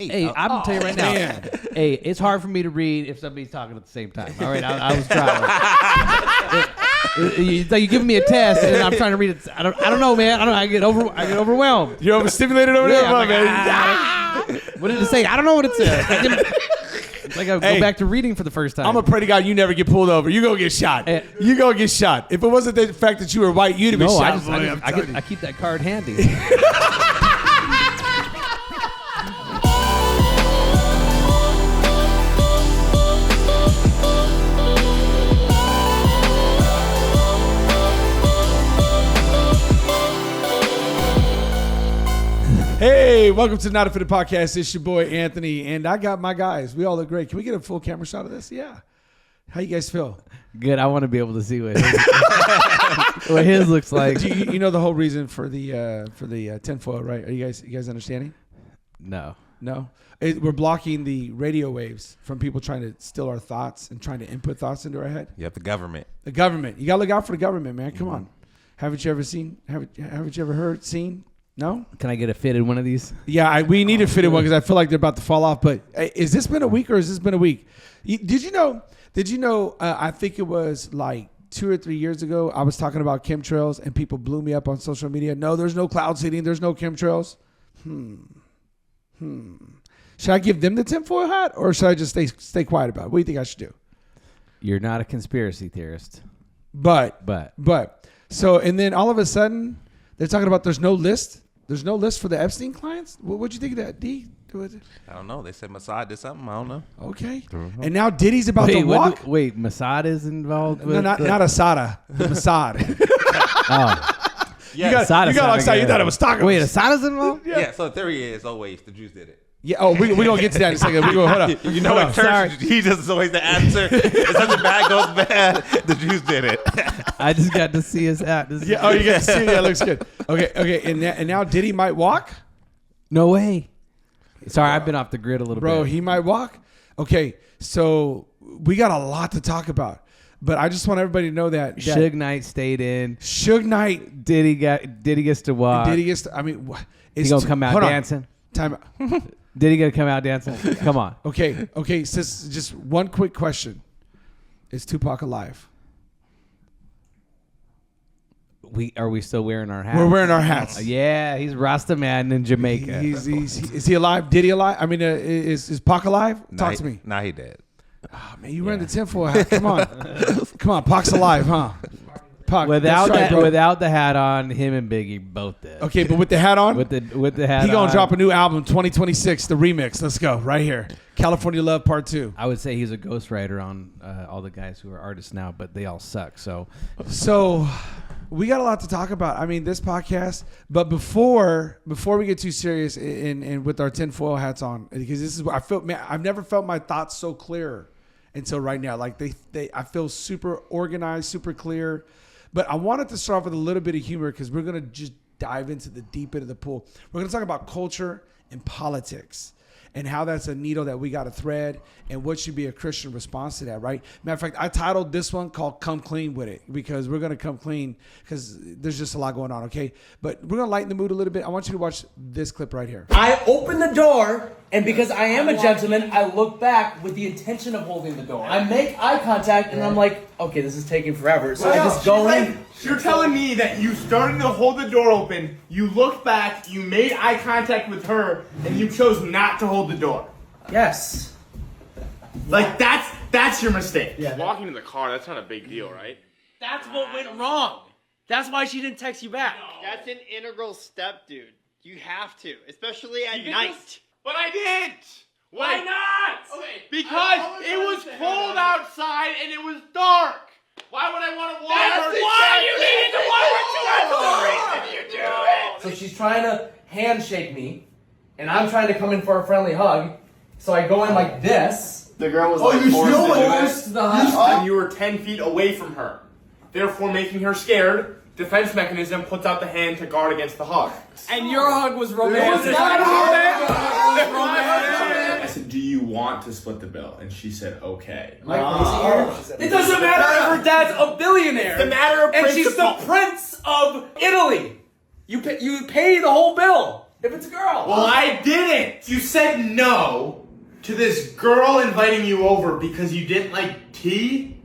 Hey, I'm going to tell you right now. Man. Hey, it's hard for me to read if somebody's talking at the same time. All right, I was trying. You're giving me a test, and I'm trying to read it. I don't know, man. I get overwhelmed. You're overstimulated over there, man. What did it say? I don't know what it said. It's like I go back to reading for the first time. I'm going to pray to God you never get pulled over. You going to get shot. You going to get shot. If it wasn't the fact that you were white, you'd have been shot. I keep that card handy. Hey, welcome to the Not Unfiltered Podcast. It's your boy, Anthony, and I got my guys. We all look great. Can we get a full camera shot of this? Yeah. How you guys feel? Good. I want to be able to see what his looks like. You know the whole reason for the tinfoil, right? Are you guys understanding? No. We're blocking the radio waves from people trying to steal our thoughts and trying to input thoughts into our head. Yep, the government. The government. You got to look out for the government, man. Come on. Haven't you ever seen? Haven't you ever heard? Seen? No? Can I get a fitted one of these? Yeah, we need a fitted one because I feel like they're about to fall off. But has this been a week or has this been a week? Did you know? I think it was like 2 or 3 years ago. I was talking about chemtrails and people blew me up on social media. No, there's no cloud seeding. There's no chemtrails. Should I give them the tinfoil hat or should I just stay quiet about it? What do you think I should do? You're not a conspiracy theorist. But. So, and then all of a sudden, they're talking about there's no list. There's no list for the Epstein clients? What'd you think of that, D? I don't know. They said Mossad did something. I don't know. Okay. And now Diddy's about to walk? Wait, Mossad is involved? No, not Asada. Mossad. Oh. Yeah, you got excited. You thought it was tacos. Wait, Asada's involved? Yeah, so the theory is always the Jews did it. Yeah. We're going to get to that in a second. Hold up. You know what church, he just always the answer. If something bad goes bad, the Jews did it. I just got to see his hat. You got to see it. Yeah, it looks good. Okay. And now Diddy might walk? No way. Sorry, I've been off the grid a little bit. Bro, he might walk? Okay, so we got a lot to talk about. But I just want everybody to know that Suge Knight stayed in. Suge Knight. Diddy gets to walk. He's going to come out dancing? Time out. Diddy going to come out dancing? Come on. Okay, sis, just one quick question. Is Tupac alive? Are we still wearing our hats? We're wearing our hats. Yeah, he's Rasta man in Jamaica. Is he alive? Diddy alive? I mean, is Pac alive? Talk to me. Nah, he dead. Oh, man, you wearing the tinfoil hat. Come on. Pac's alive, huh? Pac, without the hat on, him and Biggie both dead. Okay, but with the hat on? With the hat on. He gonna drop a new album, 2026, the remix. Let's go, right here. California Love Part 2. I would say he's a ghostwriter on all the guys who are artists now, but they all suck. So we got a lot to talk about. I mean, this podcast. But before we get too serious and with our tinfoil hats on, because this is what I feel. Man, I've never felt my thoughts so clear until right now. Like I feel super organized, super clear. But I wanted to start off with a little bit of humor because we're gonna just dive into the deep end of the pool. We're gonna talk about culture and politics and how that's a needle that we got to thread and what should be a Christian response to that, right? Matter of fact, I titled this one called Come Clean With It because we're going to come clean because there's just a lot going on, okay? But we're going to lighten the mood a little bit. I want you to watch this clip right here. I open the door, and because I am a gentleman, I look back with the intention of holding the door. I make eye contact, and I'm like, okay, this is taking forever. So I just go in. You're telling me that you started to hold the door open, you looked back, you made eye contact with her, and you chose not to hold the door. Yes. Like, that's your mistake. Yeah. Walking in the car, that's not a big deal, right? That's what went wrong. That's why she didn't text you back. No. That's an integral step, dude. You have to, especially at night. But I didn't. Why not? Okay. Because it was cold outside and it was dark. Why would I want to walk her? That's why you needed to walk her. That's the reason you do it. So she's trying to handshake me, and I'm trying to come in for a friendly hug. So I go in like this. The girl was forced the hug. And you were 10 feet away from her, therefore making her scared. Defense mechanism puts out the hand to guard against the hug. And your hug was romantic. I said, do you want to split the bill? And she said, okay. It doesn't matter if her dad's a billionaire. It's a matter of principle. And she's the prince of Italy. You pay the whole bill. If it's a girl. Well, I didn't. You said no to this girl inviting you over because you didn't like tea?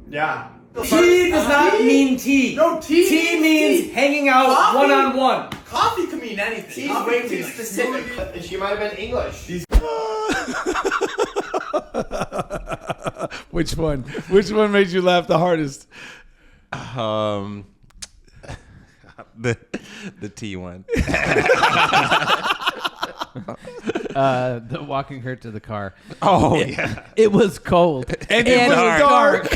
Yeah. Tea does not mean tea. No, tea Tea means hanging out Coffee? one-on-one. Coffee can mean anything. He's Coffee way can too mean, like, specific. smoothie. She might have been English. Which one? Which one made you laugh the hardest? The T one. The walking her to the car. Oh yeah. It was cold. And it was dark.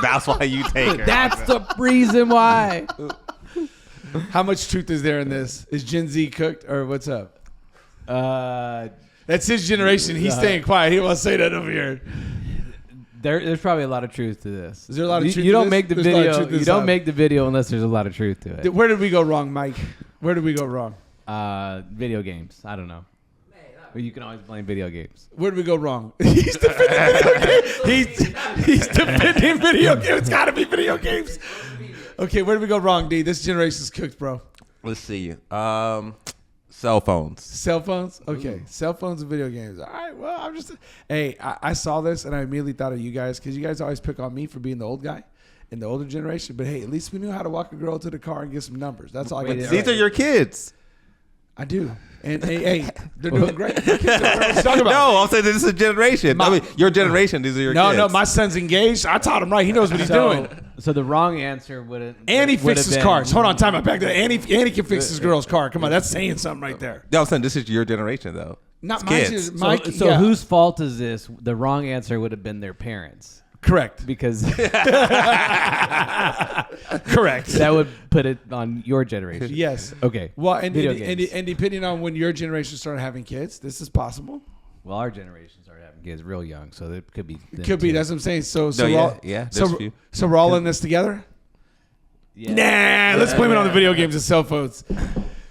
That's why you take her. That's the reason why. How much truth is there in this? Is Gen Z cooked or what's up? That's his generation. He's staying quiet. He won't say that over here. There's probably a lot of truth to this. Is there a lot of truth You to don't this? make the There's a lot of video. truth to You this don't song. make the video unless there's a lot of truth to it. Where did we go wrong, Mike? Where did we go wrong? Video games. I don't know. But you can always blame video games. Where did we go wrong? He's defending video games. He's defending video games. It's got to be video games. Okay, where did we go wrong, D? This generation's cooked, bro. Let's see. Cell phones. Cell phones? Okay. Cell phones and video games. All right. Well, I'm just... Hey, I saw this and I immediately thought of you guys because you guys always pick on me for being the old guy in the older generation. But hey, at least we knew how to walk a girl to the car and get some numbers. That's all I got to These say. are your kids. I do. And hey, they're doing great. What you talking about? No, I'm saying this is a generation. I mean, your generation. These are your kids. No, my son's engaged. I taught him right. He knows what he's doing. So the wrong answer wouldn't. And he would have fixes been- cars. Hold on, time out. Back there. And he can fix his girl's car. Come on, that's saying something right there. No, I'm saying this is your generation, though. Not It's my kids. kids. Mike, So yeah. whose fault is this? The wrong answer would have been their parents. Correct. Because Correct. that would put it on your generation. Yes. Okay. Well, and Video and games. depending on when your generation started having kids, this is possible. Well, our generation started having kids real young, so it could be. It could be. That's what I'm saying. So No, we're all, yeah, there's a few. So we're all in this together. Yeah. Nah, let's blame it on the video games and cell phones.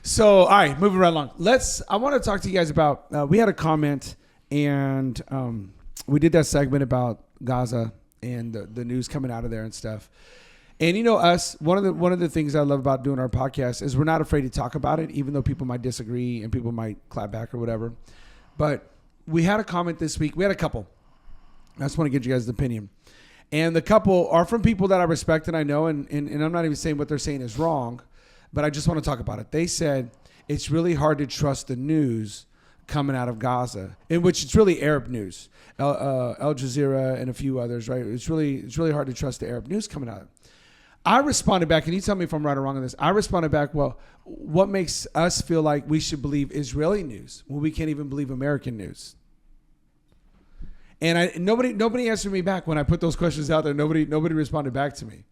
So, all right, moving right along. I want to talk to you guys about. We had a comment, and we did that segment about Gaza and the news coming out of there and stuff. And you know us, one of the things I love about doing our podcast is we're not afraid to talk about it, even though people might disagree and people might clap back or whatever. But we had a comment this week. We had a couple. I just want to get you guys' opinion. And the couple are from people that I respect and I know, and I'm not even saying what they're saying is wrong, but I just want to talk about it. They said it's really hard to trust the news coming out of Gaza, in which it's really Arab news, Al Jazeera and a few others, right? It's really hard to trust the Arab news coming out. I responded back, and you tell me if I'm right or wrong on this. I responded back, well, what makes us feel like we should believe Israeli news when we can't even believe American news? And nobody answered me back when I put those questions out there. Nobody responded back to me.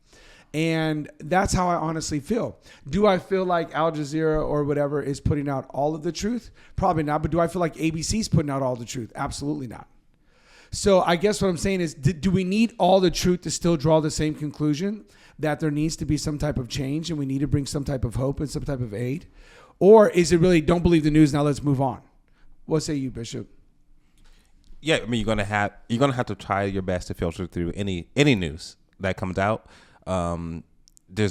And that's how I honestly feel. Do I feel like Al Jazeera or whatever is putting out all of the truth? Probably not. But do I feel like ABC's putting out all the truth? Absolutely not. So I guess what I'm saying is, do we need all the truth to still draw the same conclusion that there needs to be some type of change and we need to bring some type of hope and some type of aid? Or is it really, don't believe the news, now let's move on? What say you, Bishop? Yeah, I mean, you're gonna have to try your best to filter through any news that comes out. They're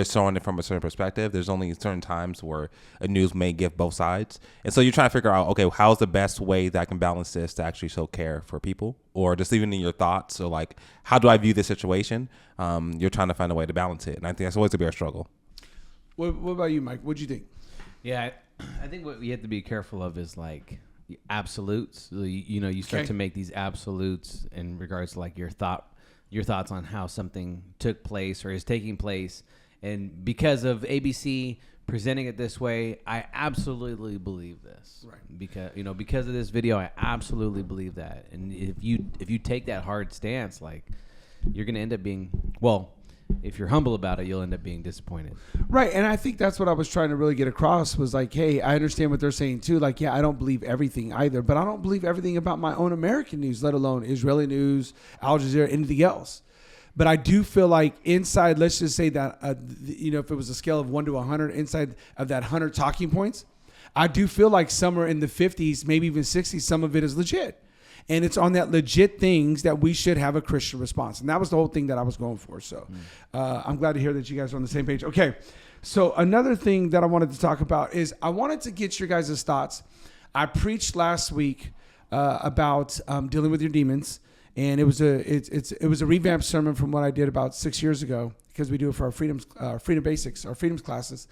showing it from a certain perspective. There's only certain times where a news may give both sides, and so you're trying to figure out, okay, how's the best way that I can balance this to actually show care for people, or just even in your thoughts. So like, how do I view this situation? You're trying to find a way to balance it, and I think that's always gonna be our struggle. What about you, Mike? What'd you think? Yeah, I think what we have to be careful of is like absolutes. You start to make these absolutes in regards to like your thoughts on how something took place or is taking place, and because of ABC presenting it this way, I absolutely believe this. Right. Because of this video, I absolutely believe that. And if you take that hard stance, like, you're going to end up being, well, if you're humble about it, you'll end up being disappointed. Right. And I think that's what I was trying to really get across was like, hey, I understand what they're saying too. Like, yeah, I don't believe everything either, but I don't believe everything about my own American news, let alone Israeli news, Al Jazeera, anything else. But I do feel like inside, let's just say that, if it was a scale of 1 to 100, inside of that 100 talking points, I do feel like somewhere in the 50s, maybe even 60s, some of it is legit. And it's on that legit things that we should have a Christian response. And that was the whole thing that I was going for. So I'm glad to hear that you guys are on the same page. Okay, So another thing that I wanted to talk about is I wanted to get your guys' thoughts. I preached last week about dealing with your demons, and it was a revamped sermon from what I did about 6 years ago, because we do it for our freedom basics, our freedoms classes.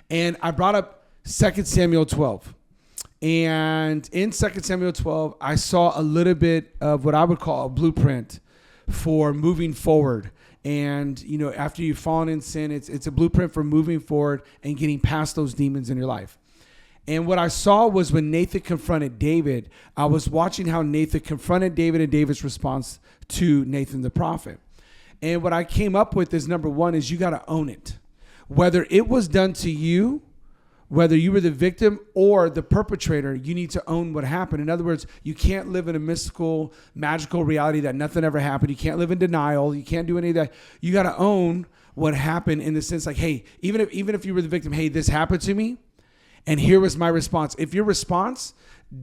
And I brought up 2 Samuel 12. And in 2 Samuel 12, I saw a little bit of what I would call a blueprint for moving forward. And, you know, after you've fallen in sin, it's a blueprint for moving forward and getting past those demons in your life. And what I saw was when Nathan confronted David, I was watching how Nathan confronted David and David's response to Nathan the prophet. And what I came up with is, number one, is you got to own it. Whether it was done to you, whether you were the victim or the perpetrator, you need to own what happened. In other words, you can't live in a mystical, magical reality that nothing ever happened. You can't live in denial. You can't do any of that. You got to own what happened, in the sense like, hey, even if you were the victim, hey, this happened to me, and here was my response. If your response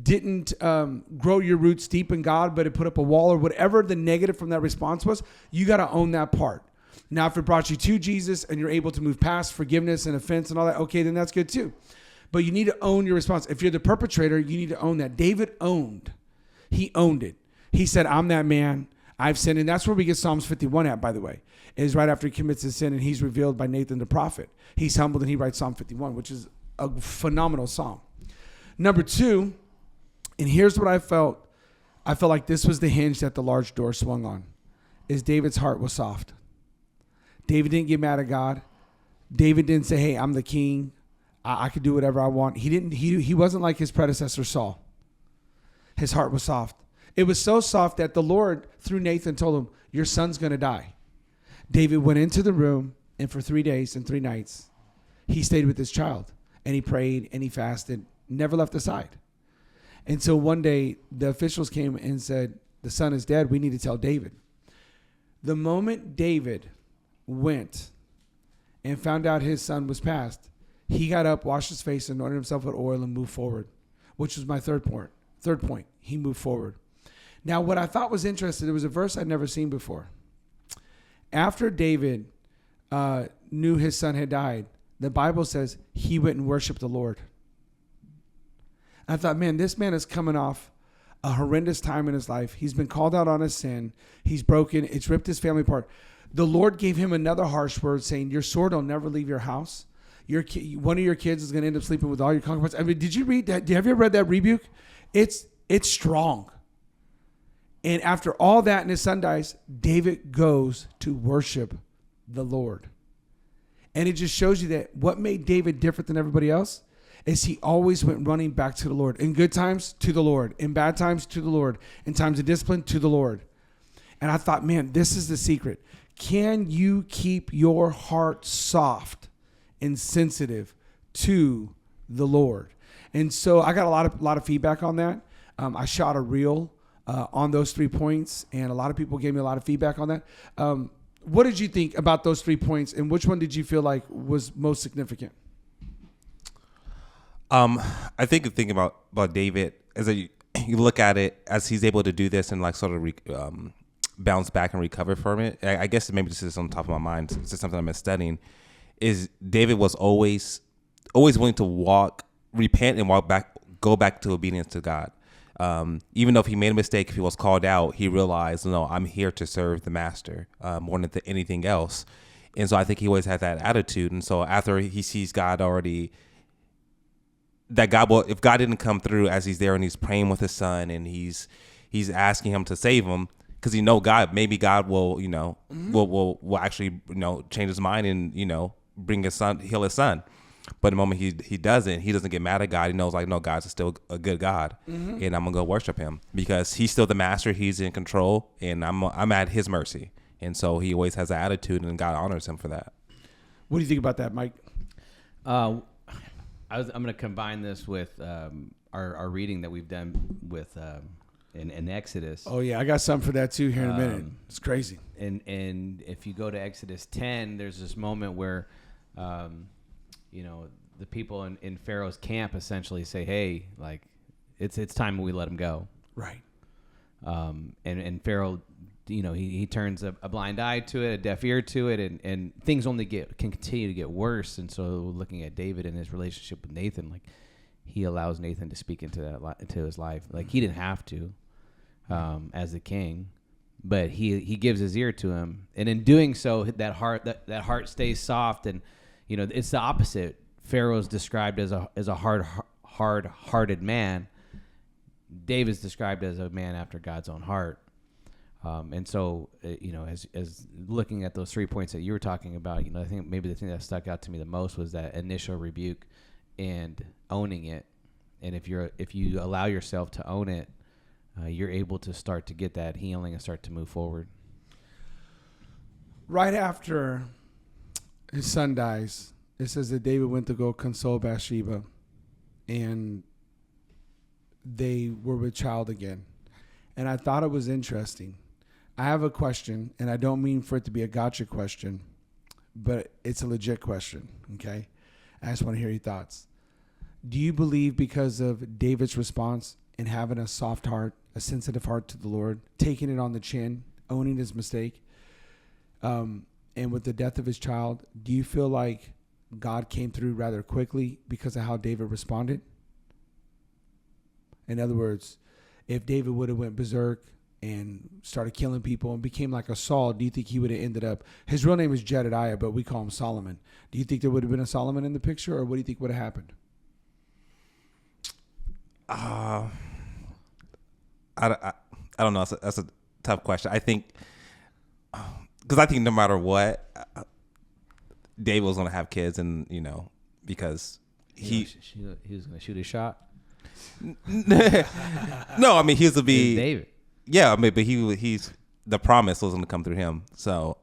didn't grow your roots deep in God, but it put up a wall, or whatever the negative from that response was, you got to own that part. Now, if it brought you to Jesus and you're able to move past forgiveness and offense and all that, okay, then that's good too. But you need to own your response. If you're the perpetrator, you need to own that. David owned. He owned it. He said, I'm that man. I've sinned. And that's where we get Psalms 51 at, by the way. It is right after he commits his sin and he's revealed by Nathan the prophet. He's humbled and he writes Psalm 51, which is a phenomenal psalm. Number two, and here's what I felt. I felt like this was the hinge that the large door swung on, is David's heart was soft. David didn't get mad at God. David didn't say, hey, I'm the king. I could do whatever I want. He wasn't like his predecessor Saul. His heart was soft. It was so soft that the Lord, through Nathan, told him, your son's going to die. David went into the room, and for 3 days and 3 nights, he stayed with his child. And he prayed and he fasted, never left the side. And so one day, the officials came and said, the son is dead. We need to tell David. The moment David went and found out his son was passed, he got up, washed his face, anointed himself with oil, and moved forward, which was my third point. He moved forward. Now, what I thought was interesting, there was a verse I'd never seen before. After David knew his son had died, the Bible says he went and worshiped the Lord. I thought, man, this man is coming off a horrendous time in his life. He's been called out on his sin. He's broken. It's ripped his family apart. The Lord gave him another harsh word, saying, your sword will never leave your house. One of your kids is going to end up sleeping with all your concubines. I mean, did you read that? Have you ever read that rebuke? It's strong. And after all that and his son dies, David goes to worship the Lord. And it just shows you that what made David different than everybody else is he always went running back to the Lord. In good times, to the Lord. In bad times, to the Lord. In times of discipline, to the Lord. And I thought, man, this is the secret. Can you keep your heart soft and sensitive to the Lord? And so I got a lot of feedback on that. I shot a reel on those 3 points, and a lot of people gave me a lot of feedback on that. What did you think about those 3 points, and which one did you feel like was most significant? I think the thing about David is that you look at it as he's able to do this and like sort of bounce back and recover from it. I guess maybe this is on top of my mind. This is something I've been studying. Is David was always willing to repent and go back to obedience to God. Even though if he made a mistake, if he was called out, he realized, no, I'm here to serve the master more than anything else. And so I think he always had that attitude. And so after he sees God already, if God didn't come through as he's there and he's praying with his son and he's asking him to save him, because maybe God will, will actually, change his mind and, bring his son, heal his son. But the moment he doesn't get mad at God. He knows like, no, God's still a good God, and I'm gonna go worship him because he's still the master. He's in control, and I'm at his mercy. And so he always has that attitude, and God honors him for that. What do you think about that, Mike? I'm gonna combine this with our reading that we've done with in Exodus. Oh yeah, I got something for that too here in a minute. It's crazy. And if you go to Exodus 10, there's this moment where the people in Pharaoh's camp essentially say, hey, like it's time we let him go. Right. And Pharaoh he turns a blind eye to it, a deaf ear to it, and things only can continue to get worse. And so looking at David and his relationship with Nathan, like he allows Nathan to speak into his life. Like he didn't have to, as the king, but he gives his ear to him, and in doing so, that heart stays soft. And it's the opposite. Pharaoh's described as a hard-hearted man. David's described as a man after God's own heart. And so, as looking at those 3 points that you were talking about, I think maybe the thing that stuck out to me the most was that initial rebuke and owning it. And if you allow yourself to own it, you're able to start to get that healing and start to move forward. Right after his son dies, it says that David went to go console Bathsheba, and they were with child again. And I thought it was interesting. I have a question, and I don't mean for it to be a gotcha question, but it's a legit question, okay? I just want to hear your thoughts. Do you believe because of David's response and having a soft heart, a sensitive heart to the Lord, taking it on the chin, owning his mistake, and with the death of his child, do you feel like God came through rather quickly because of how David responded? In other words, if David would have went berserk and started killing people and became like a Saul, do you think he would have ended up, his real name is Jedediah, but we call him Solomon. Do you think there would have been a Solomon in the picture, or what do you think would have happened? I don't know. That's a tough question. I think, because I think no matter what, David was going to have kids, and, because he was going to shoot a shot. No, I mean, he was to be David. Yeah, I mean, but he's the promise was going to come through him. So,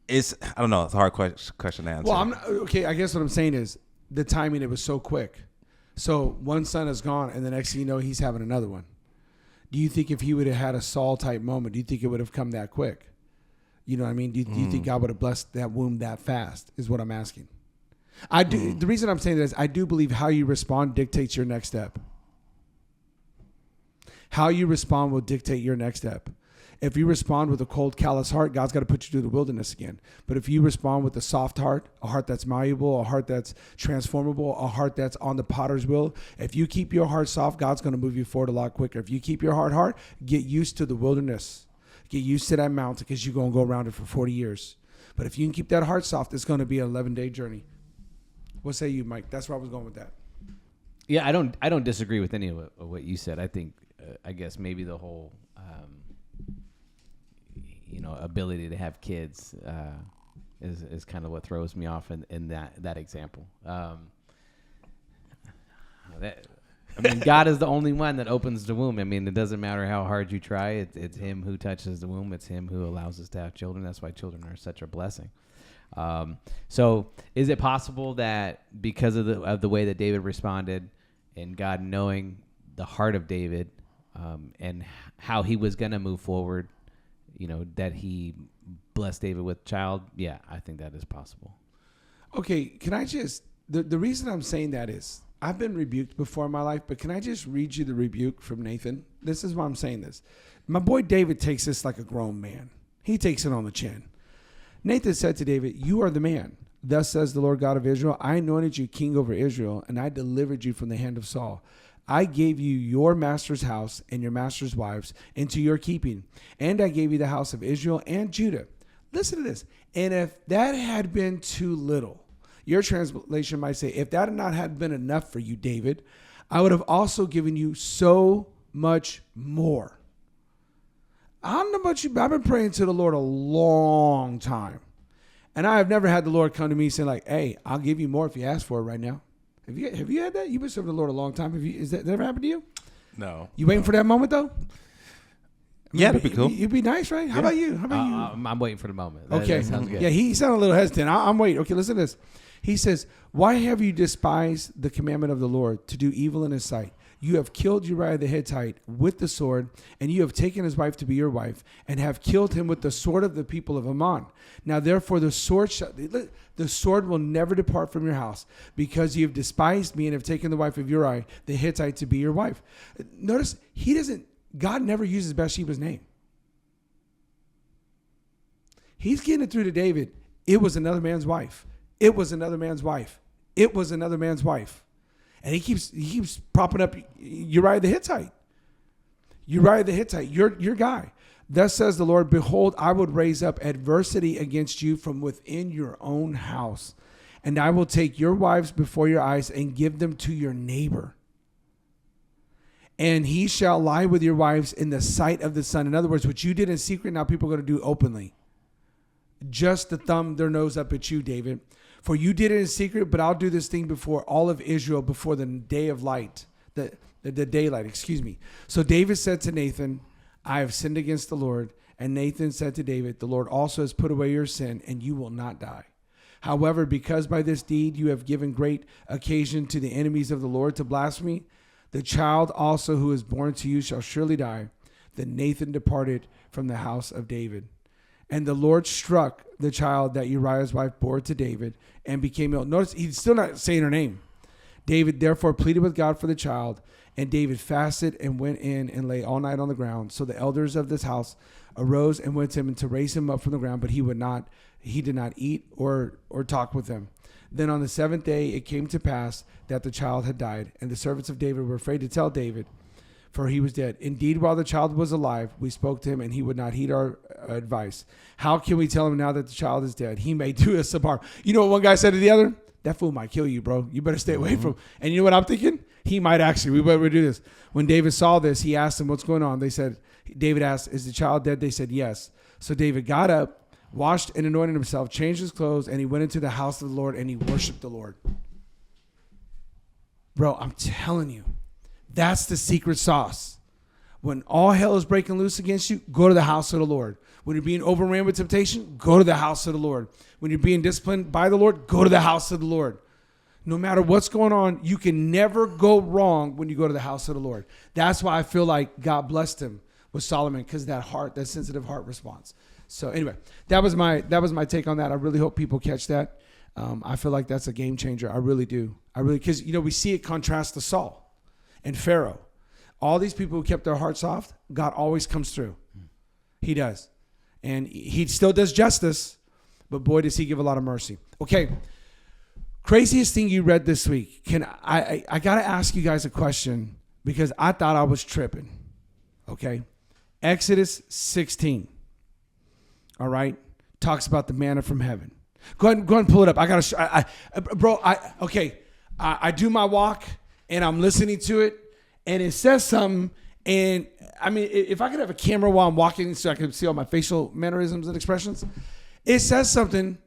it's I don't know. It's a hard question to answer. Well, okay. I guess what I'm saying is the timing. It was so quick. So one son is gone, and the next thing you know, he's having another one. Do you think if he would have had a Saul type moment, do you think it would have come that quick? You know what I mean? Do you think God would have blessed that womb that fast? Is what I'm asking. I do. The reason I'm saying that is I do believe how you respond dictates your next step. How you respond will dictate your next step. If you respond with a cold, callous heart, God's got to put you through the wilderness again. But if you respond with a soft heart, a heart that's malleable, a heart that's transformable, a heart that's on the potter's wheel, if you keep your heart soft, God's going to move you forward a lot quicker. If you keep your heart hard, get used to the wilderness. Get used to that mountain, because you're going to go around it for 40 years. But if you can keep that heart soft, it's going to be an 11-day journey. What say you, Mike? That's where I was going with that. Yeah, I don't disagree with any of what you said. I think, I guess maybe the whole, ability to have kids is kind of what throws me off in that example. God is the only one that opens the womb. I mean, it doesn't matter how hard you try. It's Him who touches the womb. It's Him who allows us to have children. That's why children are such a blessing. So is it possible that because of the way that David responded, and God knowing the heart of David, and how he was going to move forward, that He blessed David with child? Yeah, I think that is possible. Okay, can I just, the reason I'm saying that is I've been rebuked before in my life, but can I just read you the rebuke from Nathan? This is why I'm saying this. My boy David takes this like a grown man. He takes it on the chin. Nathan said to David, "You are the man. Thus says the Lord God of Israel, I anointed you king over Israel, and I delivered you from the hand of Saul. I gave you your master's house and your master's wives into your keeping, and I gave you the house of Israel and Judah." Listen to this. And if that had been too little, your translation might say, if that had been enough for you, David, I would have also given you so much more. I don't know about you, but I've been praying to the Lord a long time. And I have never had the Lord come to me saying like, "Hey, I'll give you more if you ask for it right now." Have you had that? You've been serving the Lord a long time. Is that ever happened to you? No. You waiting for that moment though? Yeah, that'd be cool. You'd be nice, right? How about you? I'm waiting for the moment. Okay. That sounds good. Yeah, he sounded a little hesitant. I'm waiting. Okay, listen to this. He says, "Why have you despised the commandment of the Lord to do evil in His sight? You have killed Uriah the Hittite with the sword, and you have taken his wife to be your wife, and have killed him with the sword of the people of Ammon. Now therefore the sword will never depart from your house, because you have despised me and have taken the wife of Uriah the Hittite to be your wife." Notice God never uses Bathsheba's name. He's getting it through to David. It was another man's wife. It was another man's wife. It was another man's wife. And he keeps propping up Uriah the Hittite. Uriah the Hittite, your guy. Thus says the Lord, behold, I would raise up adversity against you from within your own house. And I will take your wives before your eyes and give them to your neighbor. And he shall lie with your wives in the sight of the sun. In other words, what you did in secret, now people are going to do openly. Just to thumb their nose up at you, David. For you did it in secret, but I'll do this thing before all of Israel, before the day of light, the daylight, excuse me. So David said to Nathan, I have sinned against the Lord. And Nathan said to David, the Lord also has put away your sin, and you will not die. However, because by this deed you have given great occasion to the enemies of the Lord to blaspheme, the child also who is born to you shall surely die. Then Nathan departed from the house of David. And the Lord struck the child that Uriah's wife bore to David and became ill. Notice he's still not saying her name. David therefore pleaded with God for the child, and David fasted and went in and lay all night on the ground. So the elders of this house arose and went to him and to raise him up from the ground, but he did not eat or talk with them. Then on the seventh day it came to pass that the child had died, and the servants of David were afraid to tell David, for he was dead. Indeed, while the child was alive, we spoke to him, and he would not heed our advice. How can we tell him now that the child is dead? He may do us some harm. You know what one guy said to the other? That fool might kill you, bro. You better stay away from him. And you know what I'm thinking? He might actually. We better do this. When David saw this, he asked them, what's going on? David asked, is the child dead? They said, yes. So David got up, washed and anointed himself, changed his clothes, and he went into the house of the Lord, and he worshiped the Lord. Bro, I'm telling you, that's the secret sauce. When all hell is breaking loose against you, go to the house of the Lord. When you're being overran with temptation, go to the house of the Lord. When you're being disciplined by the Lord, go to the house of the Lord. No matter what's going on, you can never go wrong when you go to the house of the Lord. That's why I feel like God blessed him with Solomon, because that sensitive heart response. So anyway, that was my take on that. I really hope people catch that. I feel like that's a game changer. I really do. Because we see it contrast to Saul and Pharaoh. All these people who kept their hearts soft, God always comes through. He does. And he still does justice, but boy, does he give a lot of mercy. Okay. Craziest thing you read this week. I got to ask you guys a question, because I thought I was tripping. Okay. Exodus 16. All right. Talks about the manna from heaven. Go ahead and pull it up. I do my walk and I'm listening to it, and it says something. And I mean, if I could have a camera while I'm walking so I can see all my facial mannerisms and expressions, it says something.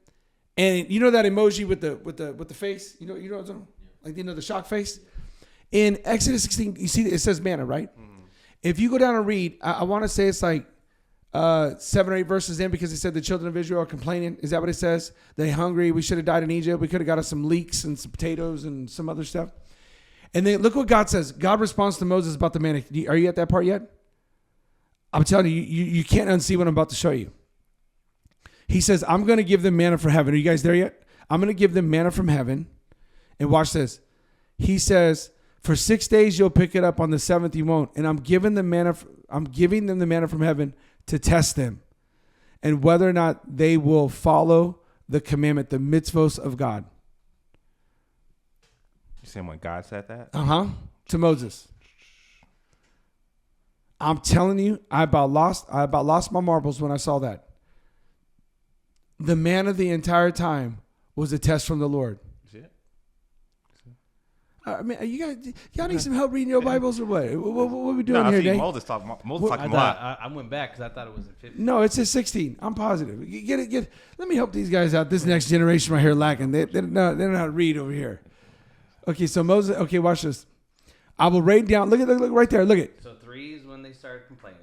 And you know that emoji with the face, you know what I'm talking about? Like, the shock face. In Exodus 16, you see it says manna, right? Mm-hmm. If you go down and read, I want to say it's like 7 or 8 verses in, because it said the children of Israel are complaining. Is that what it says? They're hungry. We should have died in Egypt. We could have got us some leeks and some potatoes and some other stuff. And then look what God says. God responds to Moses about the manna. Are you at that part yet? I'm telling you, you can't unsee what I'm about to show you. He says, I'm going to give them manna from heaven. Are you guys there yet? I'm going to give them manna from heaven. And watch this. He says, for 6 days you'll pick it up, on the 7th you won't. And I'm giving them the manna from heaven to test them, and whether or not they will follow the commandment, the mitzvos of God. You saying when God said that? To Moses. I'm telling you, I about lost my marbles when I saw that. The manna the entire time was a test from the Lord. I mean, y'all need some help reading your Bibles or what? What are we doing here, Nate? Moses talking a lot. I went back because I thought it was in 15. No, it says 16. I'm positive. Get it. Let me help these guys out. This next generation right here lacking. They don't know how to read over here. Okay, so Moses. Okay, watch this. I will rain down. Look right there. Look at. So 3 is when they started complaining.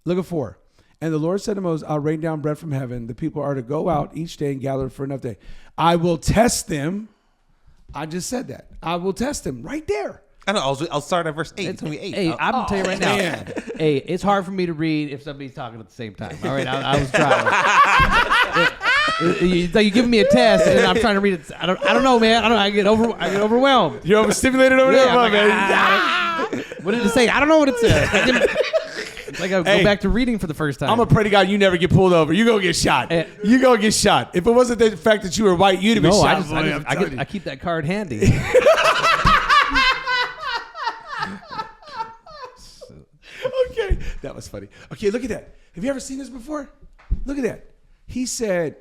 Look at 4. And the Lord said to Moses, I'll rain down bread from heaven. The people are to go out each day and gather for enough day. I will test them. I just said that. I will test them right there. I know. I'll start at verse 8. It's going to be 8. Hey, I'm going to tell you right now. Hey, it's hard for me to read if somebody's talking at the same time. All right, I was trying. You're giving me a test, and then I'm trying to read it. I don't know, man. I get overwhelmed. You're overstimulated over there, man. What did it say? I don't know what it said. Like I go back to reading for the first time. I'm gonna pray to God you never get pulled over. You gonna get shot. You gonna get shot. If it wasn't the fact that you were white, you'd have been shot. I keep that card handy. Okay, that was funny. Okay, look at that. Have you ever seen this before? Look at that. He said,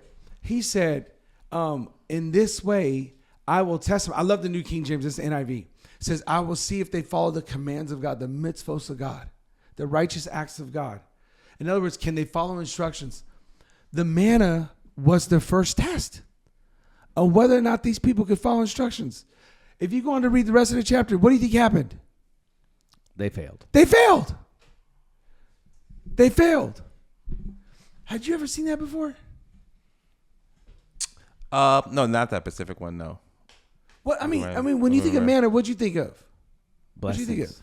in this way, I will test them. I love the New King James. This is NIV. It says, I will see if they follow the commands of God, the mitzvos of God, the righteous acts of God. In other words, can they follow instructions? The manna was the first test of whether or not these people could follow instructions. If you go on to read the rest of the chapter, what do you think happened? They failed. They failed. They failed. Had you ever seen that before? No, not that specific one. No. What I mean, when you think of manna, what'd you think of? Blessings. What'd you think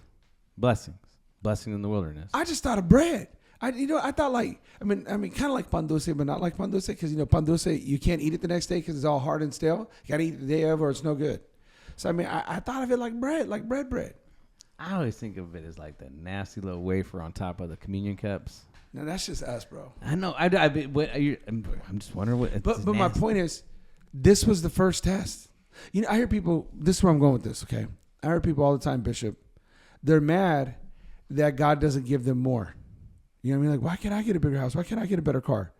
of? Blessing in the wilderness. I just thought of bread. I thought like, kind of like pan dulce, but not like pan dulce, because pan dulce, you can't eat it the next day because it's all hard and stale. You got to eat it the day of, or it's no good. So I thought of it like bread, like bread. I always think of it as like the nasty little wafer on top of the communion cups. No, that's just us, bro. I know. I'm just wondering what. But my point is, this was the first test. I hear people. This is where I'm going with this. Okay, I hear people all the time, Bishop. They're mad that God doesn't give them more. You know what I mean? Like, why can't I get a bigger house? Why can't I get a better car?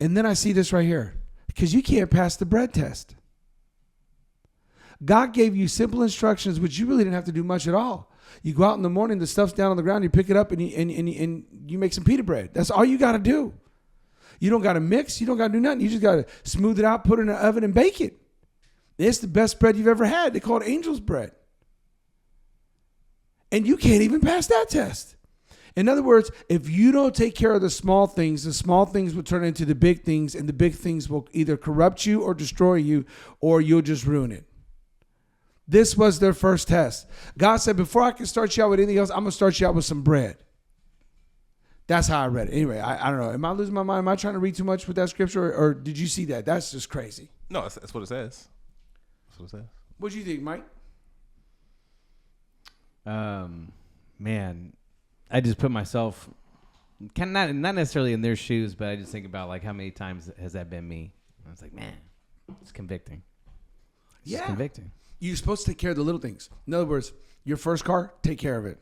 And then I see this right here, because you can't pass the bread test. God gave you simple instructions, which you really didn't have to do much at all. You go out in the morning, the stuff's down on the ground, you pick it up, and you make some pita bread. That's all you got to do. You don't got to mix. You don't got to do nothing. You just got to smooth it out, put it in the oven, and bake it. It's the best bread you've ever had. They call it angel's bread. And you can't even pass that test. In other words, if you don't take care of the small things will turn into the big things, and the big things will either corrupt you or destroy you, or you'll just ruin it. This was their first test. God said, before I can start you out with anything else, I'm going to start you out with some bread. That's how I read it. Anyway, I don't know. Am I losing my mind? Am I trying to read too much with that scripture, or did you see that? That's just crazy. No, that's what it says. That's what it says. What do you think, Mike? Man, I just put myself not necessarily in their shoes, but I just think about like how many times has that been me? I was like, man, it's convicting. It's convicting. You're supposed to take care of the little things. In other words, your first car, take care of it.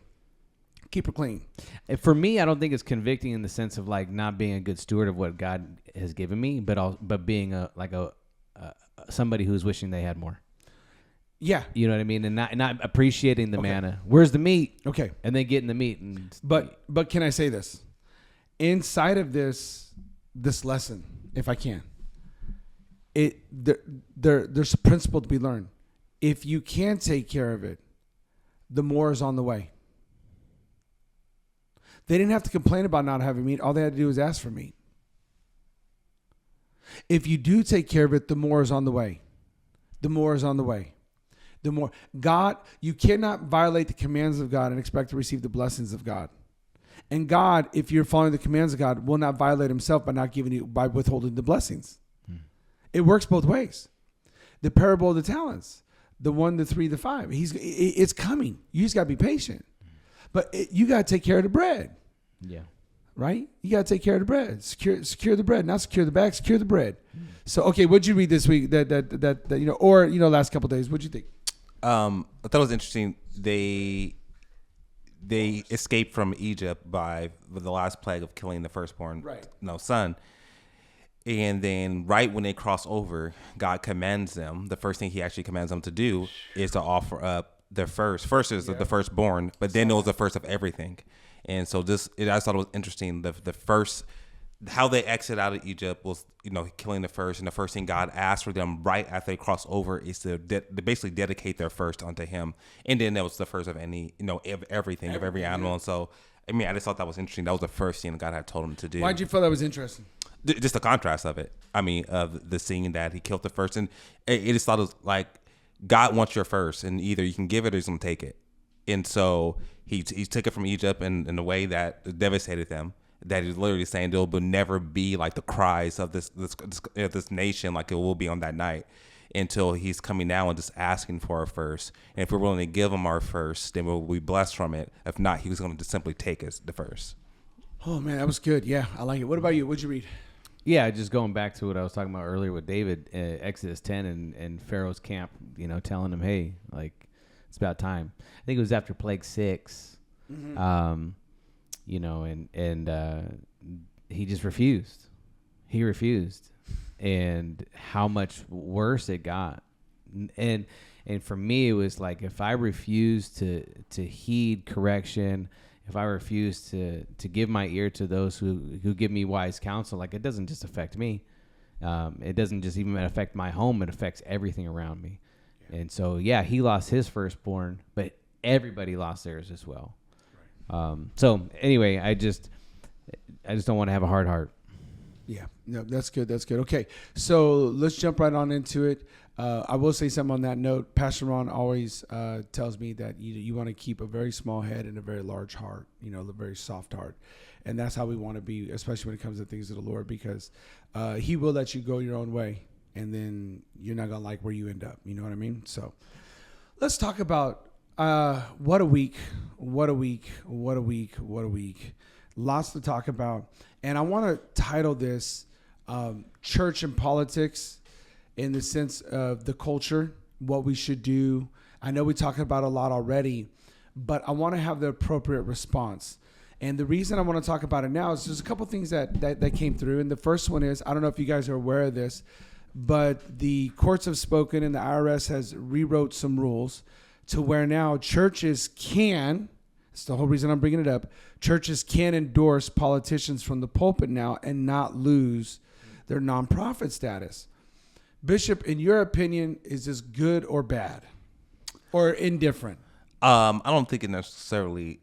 Keep it clean. For me, I don't think it's convicting in the sense of like not being a good steward of what God has given me, but being somebody who's wishing they had more. Yeah, you know what I mean, and not appreciating the manna. Where's the meat? Okay, and then getting the meat. But can I say this? Inside of this lesson, if I can, there's a principle to be learned. If you can take care of it, the more is on the way. They didn't have to complain about not having meat. All they had to do was ask for meat. If you do take care of it, the more is on the way. The more is on the way. The more. God, you cannot violate the commands of God and expect to receive the blessings of God. And God, if you're following the commands of God, will not violate himself by withholding the blessings. It works both ways. The parable of the talents. The 1, the 3, the 5. It's coming. You just got to be patient. But you got to take care of the bread. Yeah. Right? You got to take care of the bread. Secure the bread. Not secure the bag, secure the bread. So, okay, what'd you read this week last couple of days? What'd you think? I thought it was interesting. They escaped from Egypt by the last plague of killing the firstborn son. And then right when they cross over, God commands them. The first thing he actually commands them to do is to offer up their first. First is the firstborn, but then it was the first of everything. And so I thought it was interesting. The first, how they exit out of Egypt was, killing the first. And the first thing God asked for them right after they cross over is to basically dedicate their first unto him. And then that was the first of any, of everything, of every animal. And so, I just thought that was interesting. That was the first thing God had told him to do. Why'd you feel that was interesting? Just the contrast of it. Of the scene that he killed the first. And it just thought it was like, God wants your first, and either you can give it or he's going to take it. And so he took it from Egypt in a way that devastated them. That he's literally saying there will never be like the cries of this nation like it will be on that night. until he's coming now and just asking for our first. And if we're willing to give him our first, then we'll be blessed from it. If not, he was going to just simply take us the first. Oh, man, that was good. Yeah, I like it. What about you? What'd you read? Yeah, just going back to what I was talking about earlier with David, Exodus 10 and Pharaoh's camp, telling him, hey, like, it's about time. I think it was after Plague 6, and he just refused. He refused. And how much worse it got. And for me, it was like, if I refuse to heed correction, if I refuse to give my ear to those who give me wise counsel, like, it doesn't just affect me. It doesn't just even affect my home. It affects everything around me. Yeah. And so, yeah, he lost his firstborn, but everybody lost theirs as well. Right. So anyway, I just don't want to have a hard heart. Yeah, no, that's good. That's good. Okay, so let's jump right on into it. I will say something on that note. Pastor Ron always tells me that you want to keep a very small head and a very large heart, a very soft heart. And that's how we want to be, especially when it comes to things of the Lord, because he will let you go your own way, and then you're not going to like where you end up. You know what I mean? So let's talk about what a week. Lots to talk about. And I want to title this Church and Politics, in the sense of the culture, what we should do. I know we talked about a lot already, but I want to have the appropriate response. And the reason I want to talk about it now is there's a couple things that came through. And the first one is, I don't know if you guys are aware of this, but the courts have spoken and the IRS has rewrote some rules to where now churches can, it's the whole reason I'm bringing it up, churches can endorse politicians from the pulpit now and not lose their nonprofit status. Bishop, in your opinion, is this good or bad or indifferent? I don't think it necessarily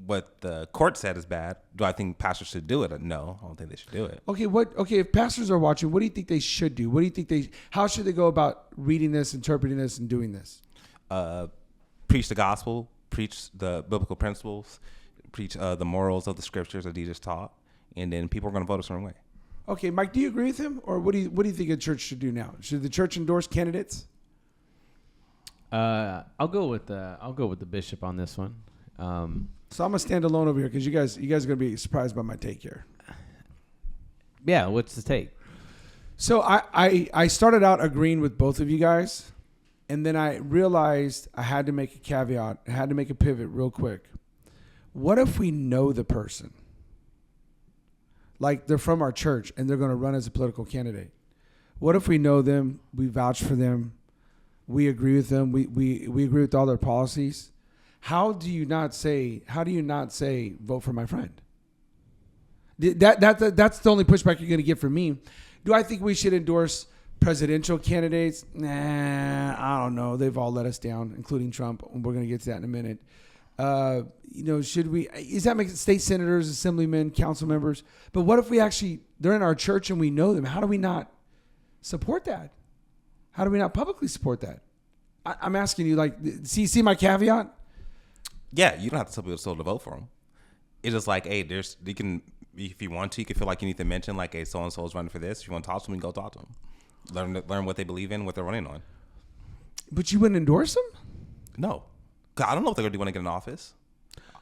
what the court said is bad. Do I think pastors should do it? No, I don't think they should do it. Okay, if pastors are watching, what do you think they should do? What do you think how should they go about reading this, interpreting this, and doing this? Preach the gospel, preach the biblical principles, preach the morals of the scriptures that Jesus taught, and then people are going to vote a certain way. Okay, Mike, do you agree with him, or what do you think a church should do now? Should the church endorse candidates? I'll go with the bishop on this one. So I'm gonna stand alone over here because you guys are gonna be surprised by my take here. Yeah, what's the take? So I started out agreeing with both of you guys, and then I realized I had to make a caveat. I had to make a pivot real quick. What if we know the person? Like, they're from our church and they're going to run as a political candidate. What if we know them, we vouch for them, we agree with them, we agree with all their policies? How do you not say vote for my friend? That's the only pushback you're going to get from me. Do I think we should endorse presidential candidates? Nah, I don't know. They've all let us down, including Trump. We're going to get to that in a minute. Should we, is that making state senators, assemblymen, council members? But what if they're in our church and we know them? How do we not support that? How do we not publicly support that? I'm asking you, like, see my caveat? Yeah, you don't have to tell people to vote for them. It's just like, hey, you can, if you want to, you can feel like you need to mention, like, hey, so-and-so is running for this. If you want to talk to them, you go talk to them. Learn what they believe in, what they're running on. But you wouldn't endorse them? No. I don't know if they're going to do when they get in office.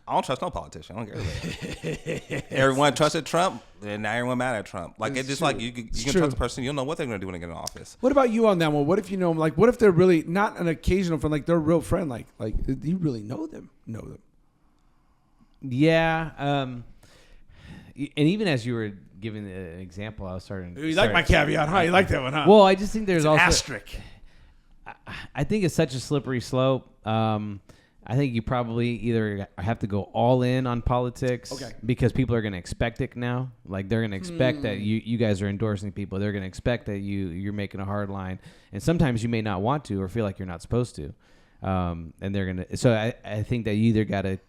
I don't trust no politician. I don't care. Everyone trusted Trump, and now everyone mad at Trump. Like, it's just true. Like you can trust a person. You don't know what they're going to do when they get in office. What about you on that one? What if you know them? Like, what if they're really not an occasional friend? Like, they're a real friend. Like you really know them. Yeah. And even as you were giving an example, I was starting. You like my caveat, huh? You like that one, huh? Well, I just think there's also asterisk. I think it's such a slippery slope. I think you probably either have to go all in on politics, because people are going to expect it now. Like, they're going to expect that you guys are endorsing people. They're going to expect that you're making a hard line, and sometimes you may not want to or feel like you're not supposed to. And they're going to. So I think that you either got to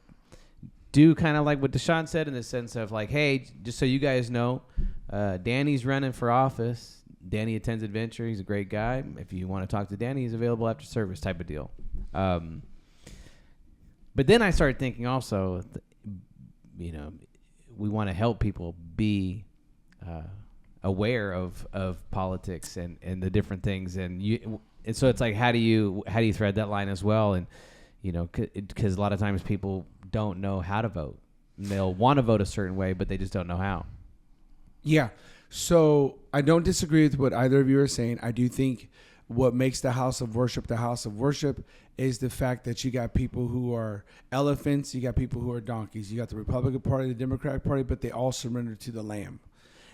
do kind of like what Deshaun said, in the sense of, like, hey, just so you guys know, Danny's running for office. Danny attends Adventure. He's a great guy. If you want to talk to Danny, he's available after service, type of deal. But then I started thinking also, we want to help people be aware of politics and the different things. And and so it's like, how do you thread that line as well? And, you know, because a lot of times people don't know how to vote. They'll want to vote a certain way, but they just don't know how. Yeah. So I don't disagree with what either of you are saying. I do think what makes the house of worship is the fact that you got people who are elephants, you got people who are donkeys, you got the Republican Party, the Democratic Party, but they all surrender to the Lamb.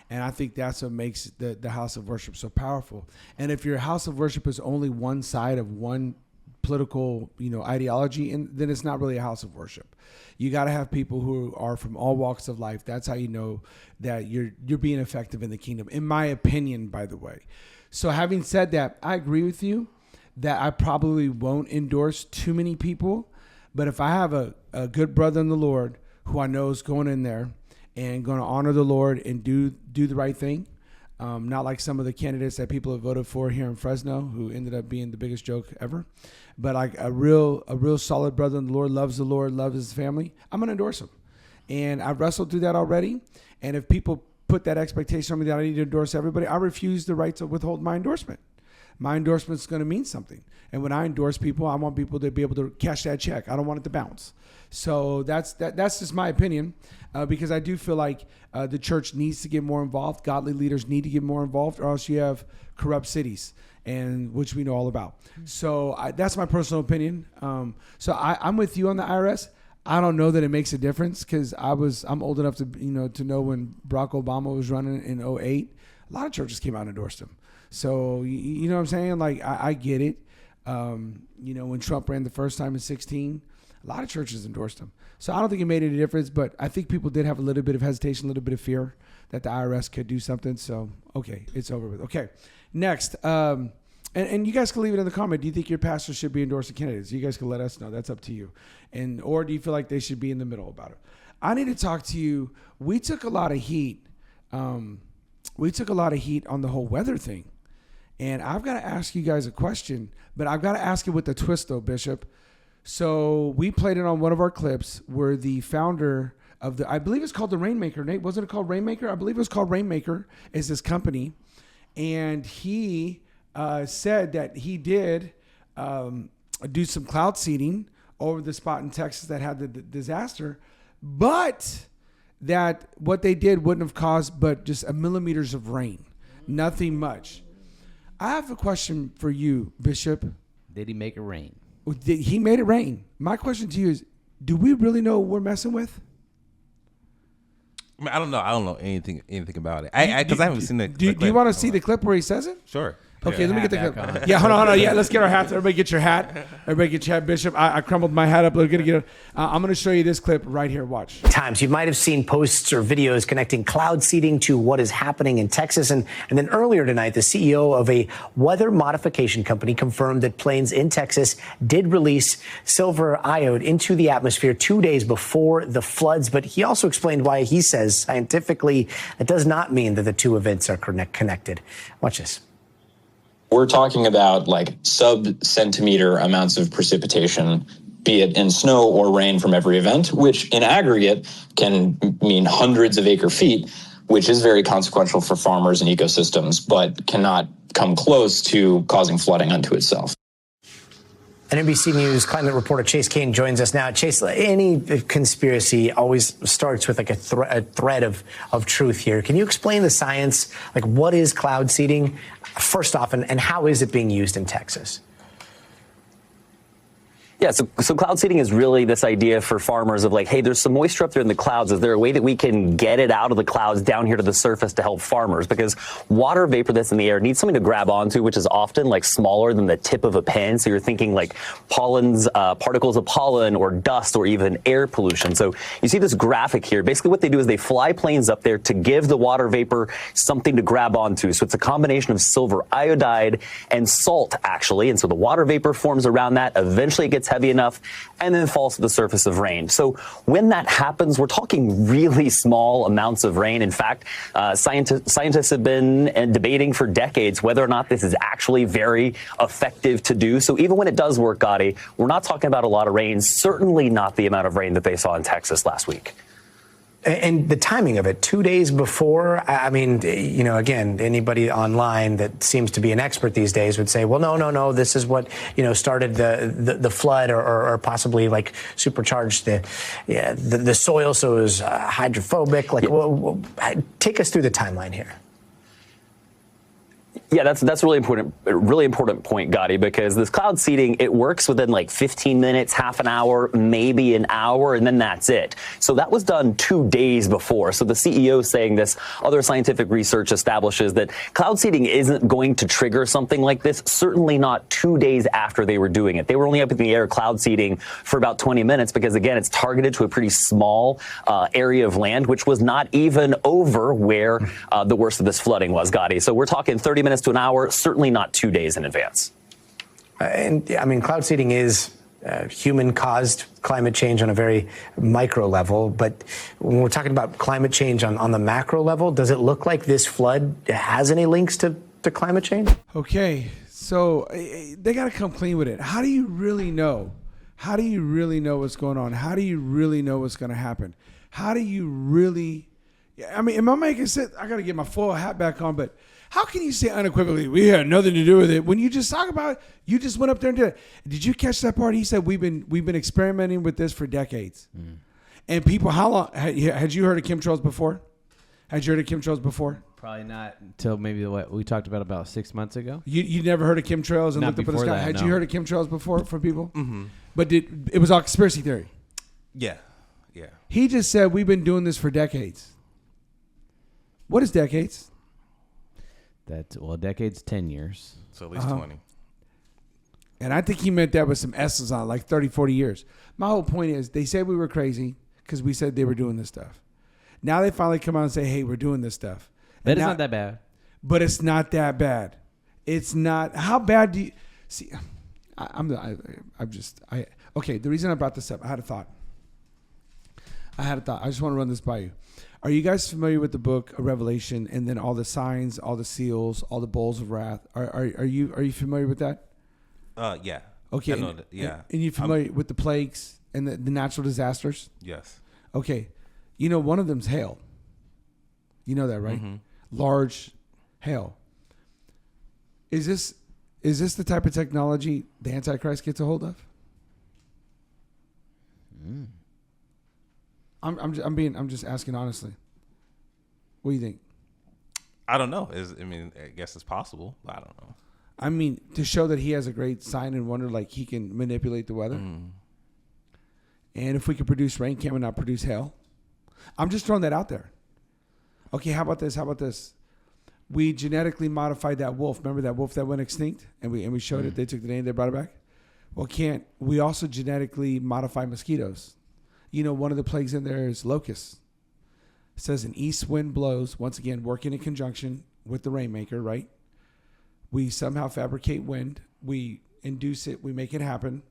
And I think that's what makes the house of worship so powerful. And if your house of worship is only one side of one political, ideology, and then it's not really a house of worship. You got to have people who are from all walks of life. That's how you know that you're being effective in the kingdom, in my opinion, by the way. So having said that, I agree with you that I probably won't endorse too many people, but if I have a good brother in the Lord who I know is going in there and going to honor the Lord and do the right thing, not like some of the candidates that people have voted for here in Fresno who ended up being the biggest joke ever, but like a real solid brother in the Lord, loves his family, I'm going to endorse him. And I've wrestled through that already. And if people put that expectation on me that I need to endorse everybody, I refuse the right to withhold my endorsement. My endorsement is going to mean something. And when I endorse people, I want people to be able to cash that check. I don't want it to bounce. So that's just my opinion, because I do feel like the church needs to get more involved. Godly leaders need to get more involved, or else you have corrupt cities, and which we know all about. So that's my personal opinion. So I'm with you on the IRS. I don't know that it makes a difference, because I'm old enough to know when Barack Obama was running in 2008, a lot of churches came out and endorsed him. So you know what I'm saying? Like I get it. When Trump ran the first time in 2016, a lot of churches endorsed him. So I don't think it made any difference, but I think people did have a little bit of hesitation, a little bit of fear that the IRS could do something. So okay, it's over with. Okay, next. And you guys can leave it in the comment. Do you think your pastor should be endorsing candidates? You guys can let us know. That's up to you. Or do you feel like they should be in the middle about it? I need to talk to you. We took a lot of heat. We took a lot of heat on the whole weather thing. And I've got to ask you guys a question, but I've got to ask it with a twist, though, Bishop. So we played it on one of our clips where the founder of I believe it's called the Rainmaker. Nate, wasn't it called Rainmaker? I believe it was called Rainmaker, is this company. And he said that he did do some cloud seeding over the spot in Texas that had the disaster, but that what they did wouldn't have caused but just millimeters of rain, nothing much. I have a question for you, Bishop. Did he make it rain? He made it rain. My question to you is, do we really know what we're messing with? I mean, I don't know. I don't know anything about it. Because I haven't seen the clip. Do you want to see the clip where he says it? Sure. Okay, let me get the clip. Yeah, hold on. Yeah, let's get our hats. Everybody get your hat. Everybody get your hat, Bishop. I crumbled my hat up. We're gonna get it. I'm gonna show you this clip right here. Watch. Times you might have seen posts or videos connecting cloud seeding to what is happening in Texas, and then earlier tonight, the CEO of a weather modification company confirmed that planes in Texas did release silver iode into the atmosphere 2 days before the floods. But he also explained why he says scientifically it does not mean that the two events are connected. Watch this. We're talking about like sub-centimeter amounts of precipitation, be it in snow or rain from every event, which in aggregate can mean hundreds of acre feet, which is very consequential for farmers and ecosystems, but cannot come close to causing flooding unto itself. And NBC News climate reporter Chase Kane joins us now. Chase, any conspiracy always starts with like a thread of truth here. Can you explain the science? Like, what is cloud seeding, first off, and how is it being used in Texas? Yeah, so cloud seeding is really this idea for farmers of like, hey, there's some moisture up there in the clouds. Is there a way that we can get it out of the clouds down here to the surface to help farmers? Because water vapor that's in the air needs something to grab onto, which is often like smaller than the tip of a pen. So you're thinking like particles of pollen or dust or even air pollution. So you see this graphic here. Basically what they do is they fly planes up there to give the water vapor something to grab onto. So it's a combination of silver iodide and salt, actually. And so the water vapor forms around that. Eventually it gets heavy enough and then falls to the surface of rain. So when that happens, we're talking really small amounts of rain. In fact, scientists have been debating for decades whether or not this is actually very effective to do. So even when it does work, Gotti, we're not talking about a lot of rain, certainly not the amount of rain that they saw in Texas last week. And the timing of it, 2 days before, I mean, you know, again, anybody online that seems to be an expert these days would say, well, no, this is what, you know, started the flood or possibly like supercharged the soil so it was hydrophobic. Like, well, take us through the timeline here. Yeah, that's a really important point, Gotti, because this cloud seeding, it works within like 15 minutes, half an hour, maybe an hour, and then that's it. So that was done 2 days before. So the CEO is saying this. Other scientific research establishes that cloud seeding isn't going to trigger something like this, certainly not 2 days after they were doing it. They were only up in the air cloud seeding for about 20 minutes because, again, it's targeted to a pretty small area of land, which was not even over where the worst of this flooding was, Gotti. So we're talking 30 minutes to an hour, certainly not 2 days in advance. And I mean, cloud seeding is human-caused climate change on a very micro level. But when we're talking about climate change on the macro level, does it look like this flood has any links to climate change? Okay, so they got to come clean with it. How do you really know? How do you really know what's going on? How do you really know what's going to happen? How do you really? I mean, am I making sense? I got to get my full hat back on, but how can you say unequivocally, we had nothing to do with it, when you just talk about it, you just went up there and did it? Did you catch that part? He said, we've been experimenting with this for decades. And people, how long, had you heard of chemtrails before? Had you heard of chemtrails before? Probably not until maybe what we talked about 6 months ago. You never heard of chemtrails and Not looked up at the sky? before that, Had no. you heard of chemtrails before for people? Mm-hmm. But it was all conspiracy theory. Yeah. He just said, we've been doing this for decades. What is decades? Decades, 10 years. So at least 20. And I think he meant that with some S's on, like 30, 40 years. My whole point is they said we were crazy because we said they were doing this stuff. Now they finally come out and say, hey, we're doing this stuff. That is not that bad. But it's not that bad. It's not. How bad do you see? Okay, the reason I brought this up, I had a thought. I just want to run this by you. Are you guys familiar with the book of Revelation and then all the signs, all the seals, all the bowls of wrath? Are you familiar with that? Yeah. Okay. I know that, yeah. And you familiar with the plagues and the natural disasters? Yes. Okay. You know, one of them's hail. You know that, right? Mm-hmm. Large hail. Is this the type of technology the Antichrist gets a hold of? I'm just asking honestly. What do you think? I don't know. I guess it's possible, but I don't know. I mean, to show that he has a great sign and wonder, like he can manipulate the weather. And if we could produce rain, can we not produce hail? I'm just throwing that out there. Okay, how about this? We genetically modified that wolf. Remember that wolf that went extinct? And we showed it. They took the name, they brought it back. Well, can't we also genetically modify mosquitoes? You know, one of the plagues in there is locusts. It says an east wind blows, once again, working in conjunction with the rainmaker, right? We somehow fabricate wind. We induce it. We make it happen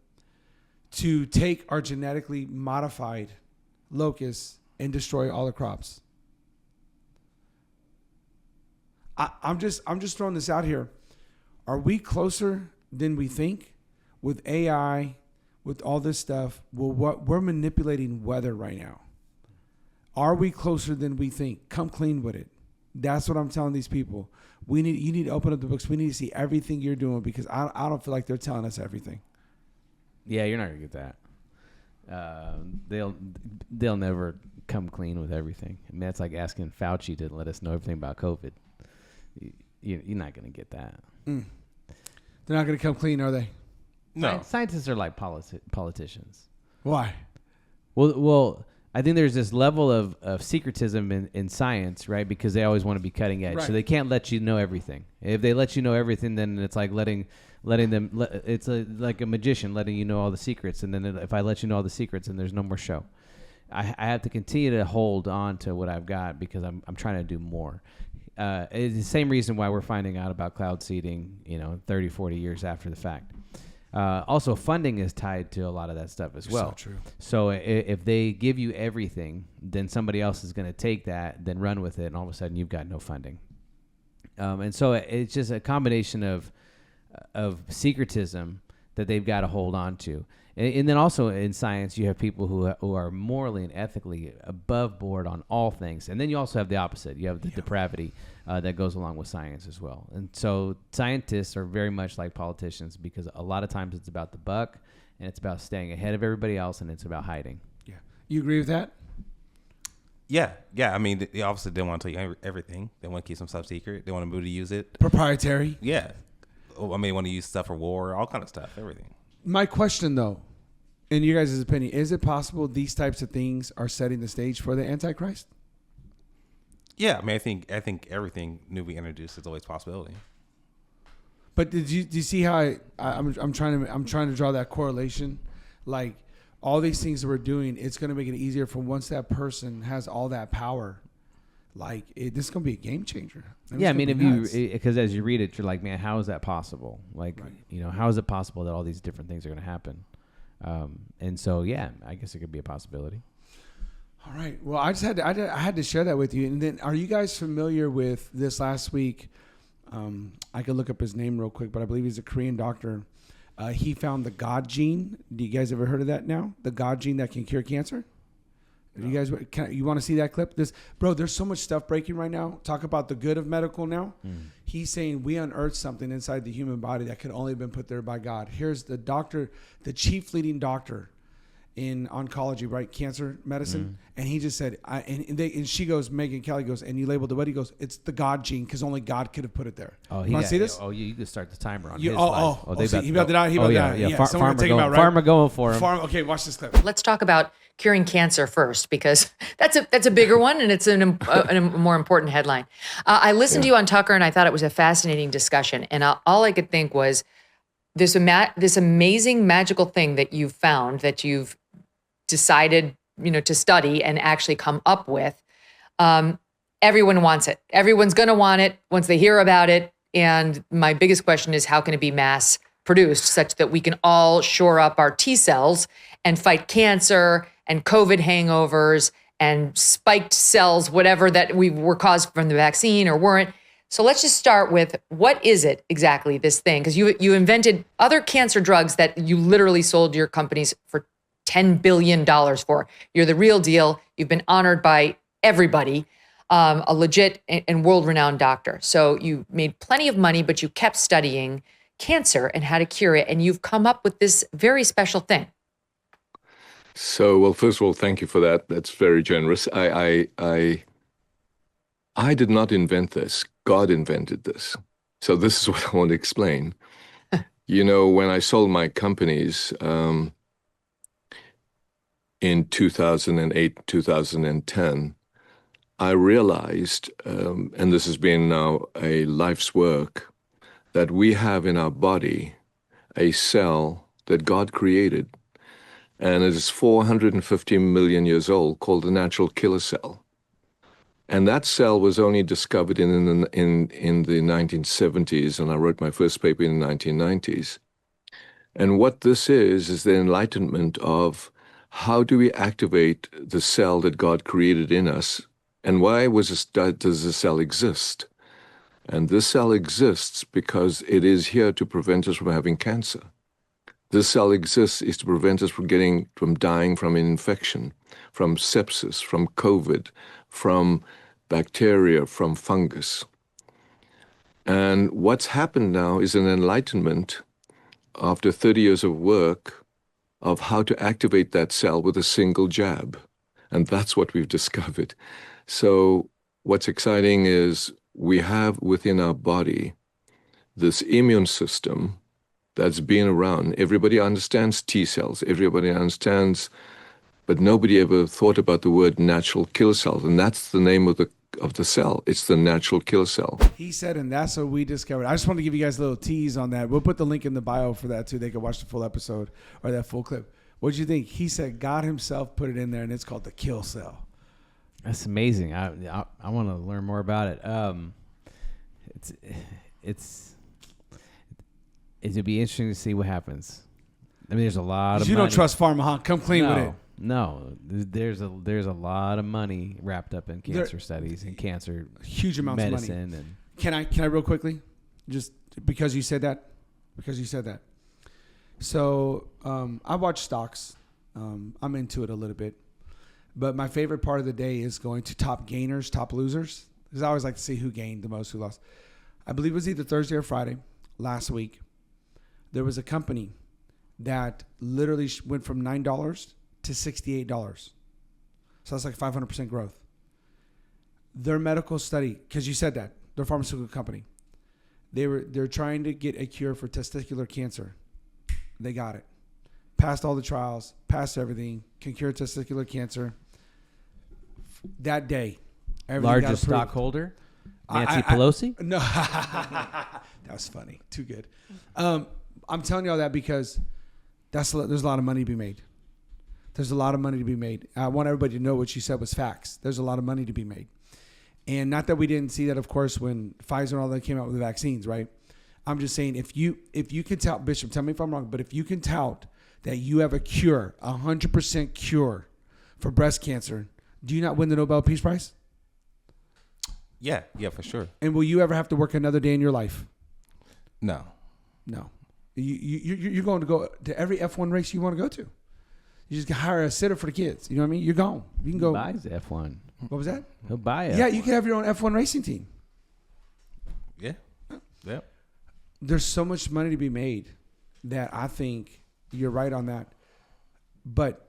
to take our genetically modified locusts and destroy all the crops. I'm just throwing this out here. Are we closer than we think with AI, with all this stuff? Well, we're manipulating weather right now. Are we closer than we think? Come clean with it. That's what I'm telling these people. You need to open up the books. We need to see everything you're doing because I don't feel like they're telling us everything. Yeah, you're not gonna get that. They'll never come clean with everything. I mean, that's like asking Fauci to let us know everything about COVID. You're not gonna get that. They're not gonna come clean, are they? No. Scientists are like politicians. Why? Well, I think there's this level of secretism in science, right? Because they always want to be cutting edge, Right. so they can't let you know everything. If they let you know everything, then it's like letting them. It's like a magician letting you know all the secrets, and then if I let you know all the secrets, then there's no more show. I have to continue to hold on to what I've got because I'm trying to do more. It's the same reason why we're finding out about cloud seeding, 30, 40 years after the fact. Also, funding is tied to a lot of that stuff as well. So true. So if they give you everything, then somebody else is going to take that, then run with it, and all of a sudden you've got no funding. And so it's just a combination of secretism that they've got to hold on to. And then also in science, you have people who are morally and ethically above board on all things. And then you also have the opposite. You have the depravity that goes along with science as well. And so scientists are very much like politicians because a lot of times it's about the buck and it's about staying ahead of everybody else and it's about hiding. Yeah. You agree with that? Yeah. I mean, they obviously didn't want to tell you everything. They want to keep some stuff secret. They want to move to use it. Proprietary. Yeah. I mean, they want to use stuff for war, all kind of stuff, everything. My question, though, in you guys' opinion, is it possible these types of things are setting the stage for the Antichrist? Yeah, I mean, I think everything new we introduce is always a possibility. But do you see how I'm trying to draw that correlation? Like all these things that we're doing, it's going to make it easier for once that person has all that power. Like this is going to be a game changer. Yeah, I mean, because as you read it, you're like, man, how is that possible? Like, how is it possible that all these different things are going to happen? And so, yeah, I guess it could be a possibility. All right. Well, I had to share that with you. And then, are you guys familiar with this last week? I could look up his name real quick, but I believe he's a Korean doctor. He found the God gene. Do you guys ever heard of that now? The God gene that can cure cancer? No. You guys, you want to see that clip? There's so much stuff breaking right now. Talk about the good of medical now. He's saying we unearthed something inside the human body that could only have been put there by God. Here's the doctor, the chief leading doctor in oncology, right? Cancer medicine. And he just said, and she goes, Megan Kelly goes, and you labeled the what? He goes, it's the God gene because only God could have put it there. Oh, you want to see this? Oh, you can start the timer on his life. He about to die. Yeah. Farmer going for him. Okay, watch this clip. Let's talk about curing cancer first, because that's a bigger one, and it's a more important headline. I listened to you on Tucker, and I thought it was a fascinating discussion. And all I could think was this amazing magical thing that you've found, that you've decided, to study and actually come up with. Everyone wants it. Everyone's going to want it once they hear about it. And my biggest question is, how can it be mass produced such that we can all shore up our T cells and fight cancer and COVID hangovers and spiked cells, whatever that we were caused from the vaccine or weren't. So let's just start with, what is it exactly, this thing? Because you invented other cancer drugs that you literally sold your companies for $10 billion for. You're the real deal. You've been honored by everybody, a legit and world-renowned doctor. So you made plenty of money, but you kept studying cancer and how to cure it. And you've come up with this very special thing. So, well, first of all, thank you for that. That's very generous. I did not invent this. God invented this. So this is what I want to explain. When I sold my companies in 2008, 2010, I realized, and this has been now a life's work, that we have in our body a cell that God created, and it is 450 million years old, called the natural killer cell. And that cell was only discovered in the 1970s, and I wrote my first paper in the 1990s. And what this is the enlightenment of how do we activate the cell that God created in us, and why does the cell exist? And this cell exists because it is here to prevent us from having cancer. This cell exists is to prevent us from dying from an infection, from sepsis, from COVID, from bacteria, from fungus. And what's happened now is an enlightenment after 30 years of work of how to activate that cell with a single jab. And that's what we've discovered. So what's exciting is we have within our body this immune system that's been around. Everybody understands T cells. Everybody understands, but nobody ever thought about the word natural killer cells. And that's the name of the cell. It's the natural killer cell. He said, and that's what we discovered. I just want to give you guys a little tease on that. We'll put the link in the bio for that too. They can watch the full episode or that full clip. What did you think? He said God himself put it in there, and it's called the kill cell. That's amazing. I want to learn more about it. It'd be interesting to see what happens. I mean, there's a lot of money. You don't trust pharma, huh? Come clean with it. No, there's a lot of money wrapped up in cancer studies and cancer huge amounts medicine of money. And can I real quickly, just because you said that, So I watch stocks. I'm into it a little bit. But my favorite part of the day is going to top gainers, top losers. Because I always like to see who gained the most, who lost. I believe it was either Thursday or Friday last week. There was a company that literally went from $9 to $68. So that's like 500% growth. Their medical study, because you said that, their pharmaceutical company, they're trying to get a cure for testicular cancer. They got it. Passed all the trials, passed everything, can cure testicular cancer. That day, everything Largest got approved. stockholder, Nancy Pelosi? No, that was funny. Too good. I'm telling you all that because there's a lot of money to be made. There's a lot of money to be made. I want everybody to know what she said was facts. There's a lot of money to be made. And not that we didn't see that, of course, when Pfizer and all that came out with the vaccines, right? I'm just saying, if you can tout, Bishop, tell me if I'm wrong, but if you can tout that you have a cure, 100% cure for breast cancer, do you not win the Nobel Peace Prize? Yeah, for sure. And will you ever have to work another day in your life? No. You're going to go to every F1 race you want to go to. You just hire a sitter for the kids. You know what I mean? You're gone. You can go. He buys F1. What was that? He'll buy it. Yeah, you can have your own F1 racing team. Yeah. There's so much money to be made that I think you're right on that. But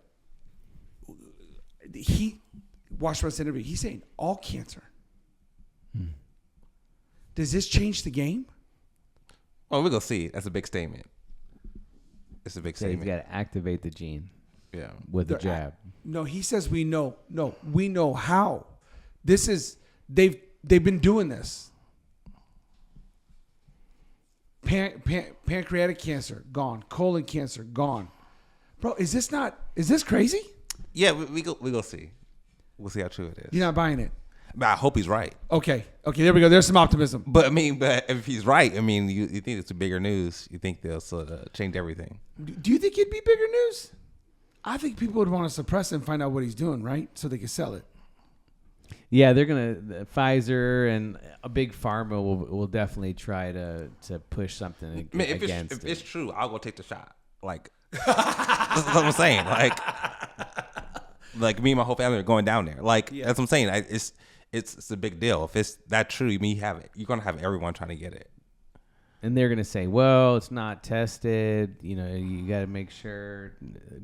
watch this interview. He's saying all cancer. Does this change the game? Well, we're going to see. That's a big statement. It's a big statement. He's got to activate the gene. Yeah. With the jab. No, he says we know. No, we know how. This is they've been doing this. Pancreatic cancer gone, colon cancer gone. Bro, is this crazy? Yeah, we go see. We'll see how true it is. You're not buying it. But I hope he's right. Okay, there we go. There's some optimism. But if he's right, you think it's a bigger news. You think they'll sort of change everything. Do you think it'd be bigger news? I think people would want to suppress it and find out what he's doing, right? So they can sell it. Yeah, they're gonna Pfizer and a big pharma will definitely try to push something against it. If it's true, I'll go take the shot. Like that's what I'm saying. Like me and my whole family are going down there. Like that's what I'm saying. It's a big deal. If it's that true, you have it. You're gonna have everyone trying to get it. And they're going to say, well, it's not tested. You know, you got to make sure.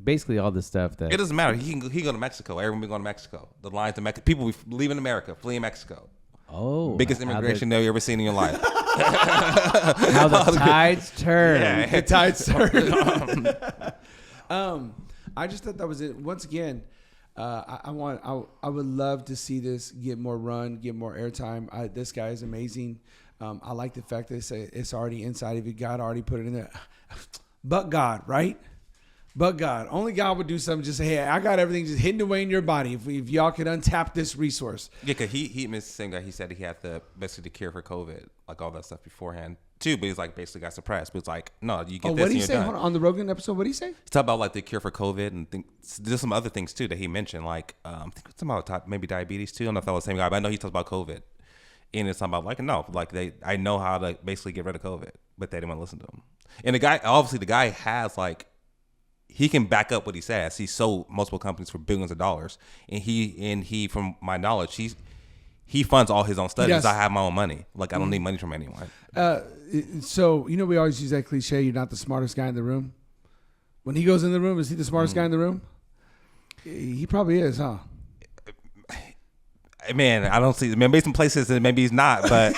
Basically, all the stuff that... It doesn't matter. He go to Mexico. Everyone be going to Mexico. The lines to Mexico. People be leaving America, fleeing Mexico. Oh. Biggest immigration deal you ever seen in your life. How the tides turn. Yeah, the tides turn. I just thought that was it. Once again, I would love to see this get more run, get more airtime. This guy is amazing. I like the fact that they say it's already inside of you. God already put it in there. But God, right? But God. Only God would do something. Just say, hey, I got everything just hidden away in your body. If y'all could untap this resource. Yeah, because he missed the same guy. He said he had basically the cure for COVID, like all that stuff beforehand too. But he's like basically got suppressed. But it's like, no, you get this and you're done. What did he say? On the Rogan episode, what did he say? He talked about like the cure for COVID and there's some other things too that he mentioned. Like I think it's about maybe diabetes too. I don't know if that was the same guy, but I know he talks about COVID. And it's talking about I know how to basically get rid of COVID, but they didn't want to listen to him. And the guy has he can back up what he says. He sold multiple companies for billions of dollars, and he from my knowledge, he funds all his own studies. Yes. I have my own money. I don't need money from anyone. So we always use that cliche. You're not the smartest guy in the room. When he goes in the room, is he the smartest guy in the room? He probably is, huh? Man, I don't see. Maybe some places that maybe he's not, but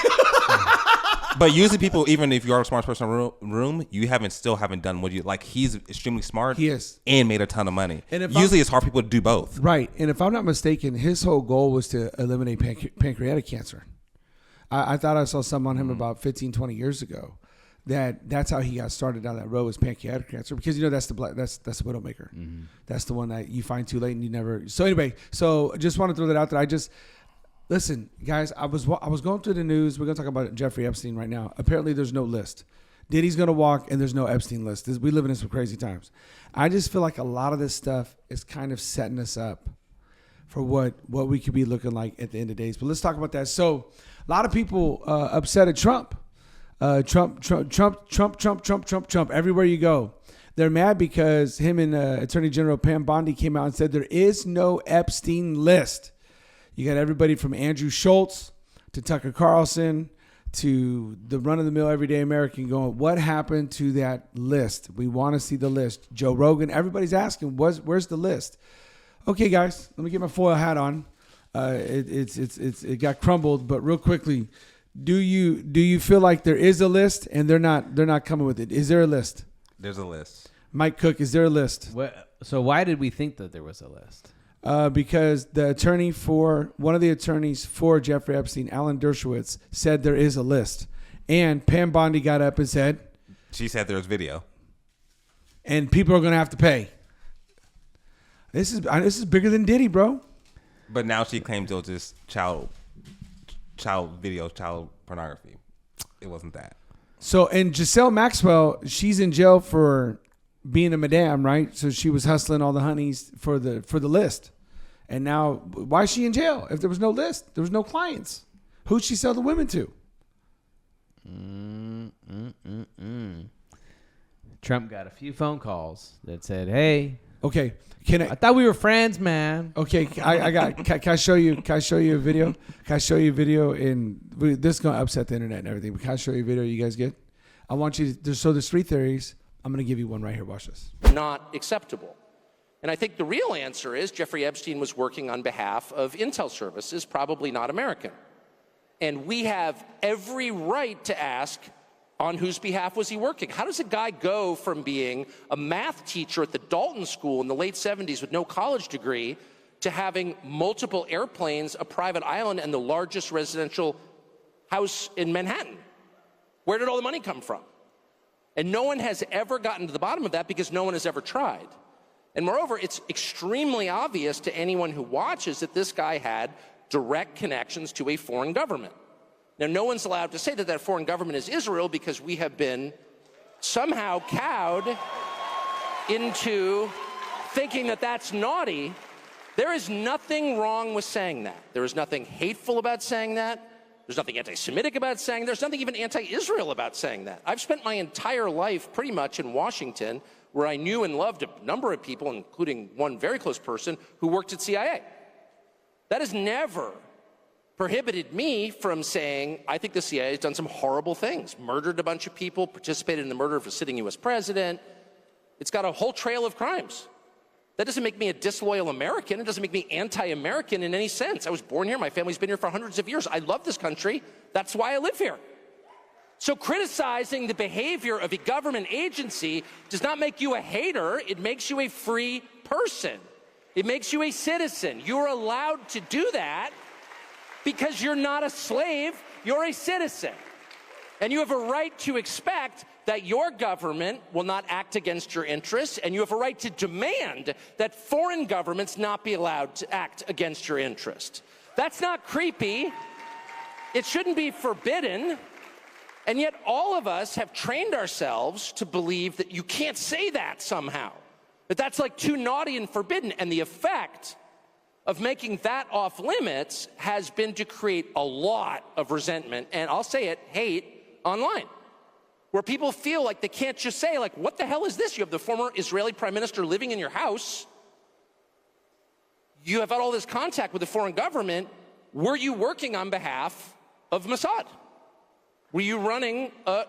but usually people, even if you are the smartest person in the room, you still haven't done what you like. He's extremely smart. He is, and made a ton of money. And usually it's hard for people to do both. Right. And if I'm not mistaken, his whole goal was to eliminate pancreatic cancer. I thought I saw some on him about 15, 20 years ago. That's how he got started down that road was pancreatic cancer, because that's the widowmaker. Mm-hmm. That's the one that you find too late and you never. So anyway, just want to throw that out there. Listen, guys. I was going through the news. We're gonna talk about Jeffrey Epstein right now. Apparently, there's no list. Diddy's gonna walk, and there's no Epstein list. We live in some crazy times. I just feel like a lot of this stuff is kind of setting us up for what we could be looking like at the end of days. But let's talk about that. So, a lot of people upset at Trump. Trump. Everywhere you go, They're mad because him and Attorney General Pam Bondi came out and said there is no Epstein list. You got everybody from Andrew Schultz to Tucker Carlson to the run-of-the-mill everyday American going, what happened to that list? We want to see the list. Joe Rogan, everybody's asking, where's the list? Okay, guys, let me get my foil hat on. It got crumbled, but real quickly, do you feel like there is a list and they're not coming with it? Is there a list? There's a list. Mike Cook, is there a list? So why did we think that there was a list? Because one of the attorneys for Jeffrey Epstein, Alan Dershowitz, said there is a list. And Pam Bondi got up and said... She said there's video. And people are going to have to pay. This is bigger than Diddy, bro. But now she claims it was just child videos, child pornography. It wasn't that. So, and Giselle Maxwell, she's in jail for being a madam, right? So she was hustling all the honeys for the list. And now, why is she in jail? If there was no list, there was no clients. Who'd she sell the women to? Trump got a few phone calls that said, "Hey, okay, I thought we were friends, man." Okay, can I show you? Can I show you a video? Can I show you a video? This is gonna upset the internet and everything. But can I show you a video you guys get? I want you to. So there's 3 theories. I'm gonna give you one right here. Watch this. Not acceptable. And I think the real answer is Jeffrey Epstein was working on behalf of Intel Services, probably not American. And we have every right to ask, on whose behalf was he working? How does a guy go from being a math teacher at the Dalton School in the late 70s with no college degree to having multiple airplanes, a private island, and the largest residential house in Manhattan? Where did all the money come from? And no one has ever gotten to the bottom of that because no one has ever tried. And moreover, it's extremely obvious to anyone who watches that this guy had direct connections to a foreign government. Now, no one's allowed to say that that foreign government is Israel because we have been somehow cowed into thinking that that's naughty. There is nothing wrong with saying that. There is nothing hateful about saying that. There's nothing anti-Semitic about saying that. There's nothing even anti-Israel about saying that. I've spent my entire life pretty much in Washington, where I knew and loved a number of people, including one very close person who worked at CIA. That has never prohibited me from saying, I think the CIA has done some horrible things, murdered a bunch of people, participated in the murder of a sitting U.S. president. It's got a whole trail of crimes. That doesn't make me a disloyal American. It doesn't make me anti-American in any sense. I was born here. My family's been here for hundreds of years. I love this country. That's why I live here. So criticizing the behavior of a government agency does not make you a hater. It makes you a free person. It makes you a citizen. You're allowed to do that because you're not a slave. You're a citizen. And you have a right to expect that your government will not act against your interests, and you have a right to demand that foreign governments not be allowed to act against your interest. That's not creepy. It shouldn't be forbidden. And yet all of us have trained ourselves to believe that you can't say that somehow, that that's like too naughty and forbidden. And the effect of making that off limits has been to create a lot of resentment, and I'll say it, hate online, where people feel like they can't just say, like, what the hell is this? You have the former Israeli prime minister living in your house. You have had all this contact with the foreign government. Were you working on behalf of Mossad? Were you running a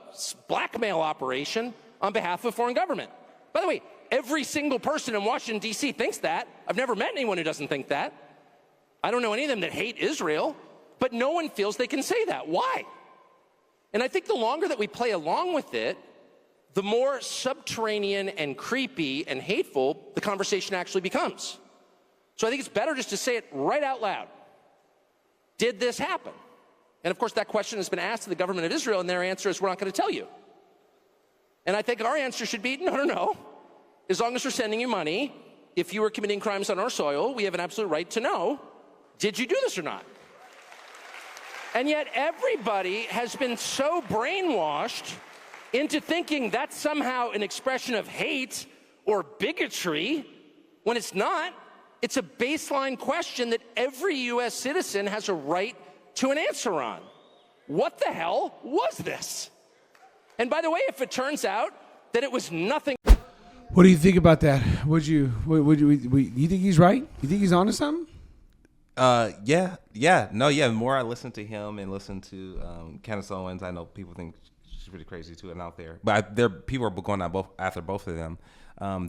blackmail operation on behalf of a foreign government? By the way, every single person in Washington, D.C. thinks that. I've never met anyone who doesn't think that. I don't know any of them that hate Israel, but no one feels they can say that. Why? And I think the longer that we play along with it, the more subterranean and creepy and hateful the conversation actually becomes. So I think it's better just to say it right out loud. Did this happen? And of course, that question has been asked to the government of Israel, and their answer is, we're not going to tell you. And I think our answer should be, no. As long as we're sending you money, if you were committing crimes on our soil, we have an absolute right to know, did you do this or not? And yet everybody has been so brainwashed into thinking that's somehow an expression of hate or bigotry, when it's not. It's a baseline question that every U.S. citizen has a right to an answer on. What the hell was this? And by the way, if it turns out that it was nothing... What do you think about that? You think he's right? You think he's onto something? Yeah. The more I listen to him and listen to Candace Owens, I know people think she's pretty crazy too and out there. But people are going out after both of them.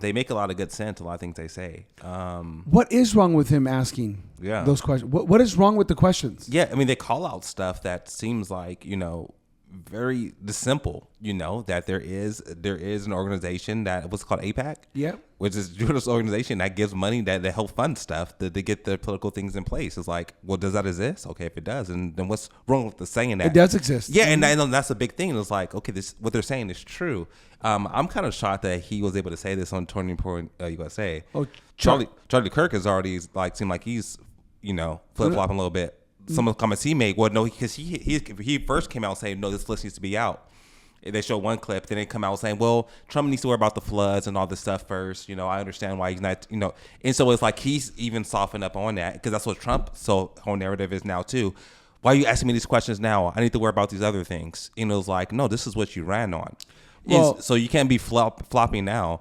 They make a lot of good sense. A lot of things they say. What is wrong with him asking those questions? What is wrong with the questions? Yeah, I mean, they call out stuff that seems like, very simple, that there is an organization that what's called AIPAC, which is a Jewish organization that gives money that help fund stuff to get the political things in place. It's like, well, does that exist? Okay, if it does, and then what's wrong with the saying that it does exist? Yeah, and that's a big thing. It's like, okay, what they're saying is true. I'm kind of shocked that he was able to say this on Turning Point USA. Oh, Charlie Kirk has already seemed like he's flip flopping a little bit. Some of the comments he made, well, no, because he first came out saying, no, this list needs to be out. They show one clip, then they come out saying, well, Trump needs to worry about the floods and all this stuff first. I understand why he's not, and so it's like he's even softened up on that because that's what Trump's whole narrative is now too. Why are you asking me these questions now? I need to worry about these other things. And it was like, no, this is what you ran on. Well, so you can't be flopping now.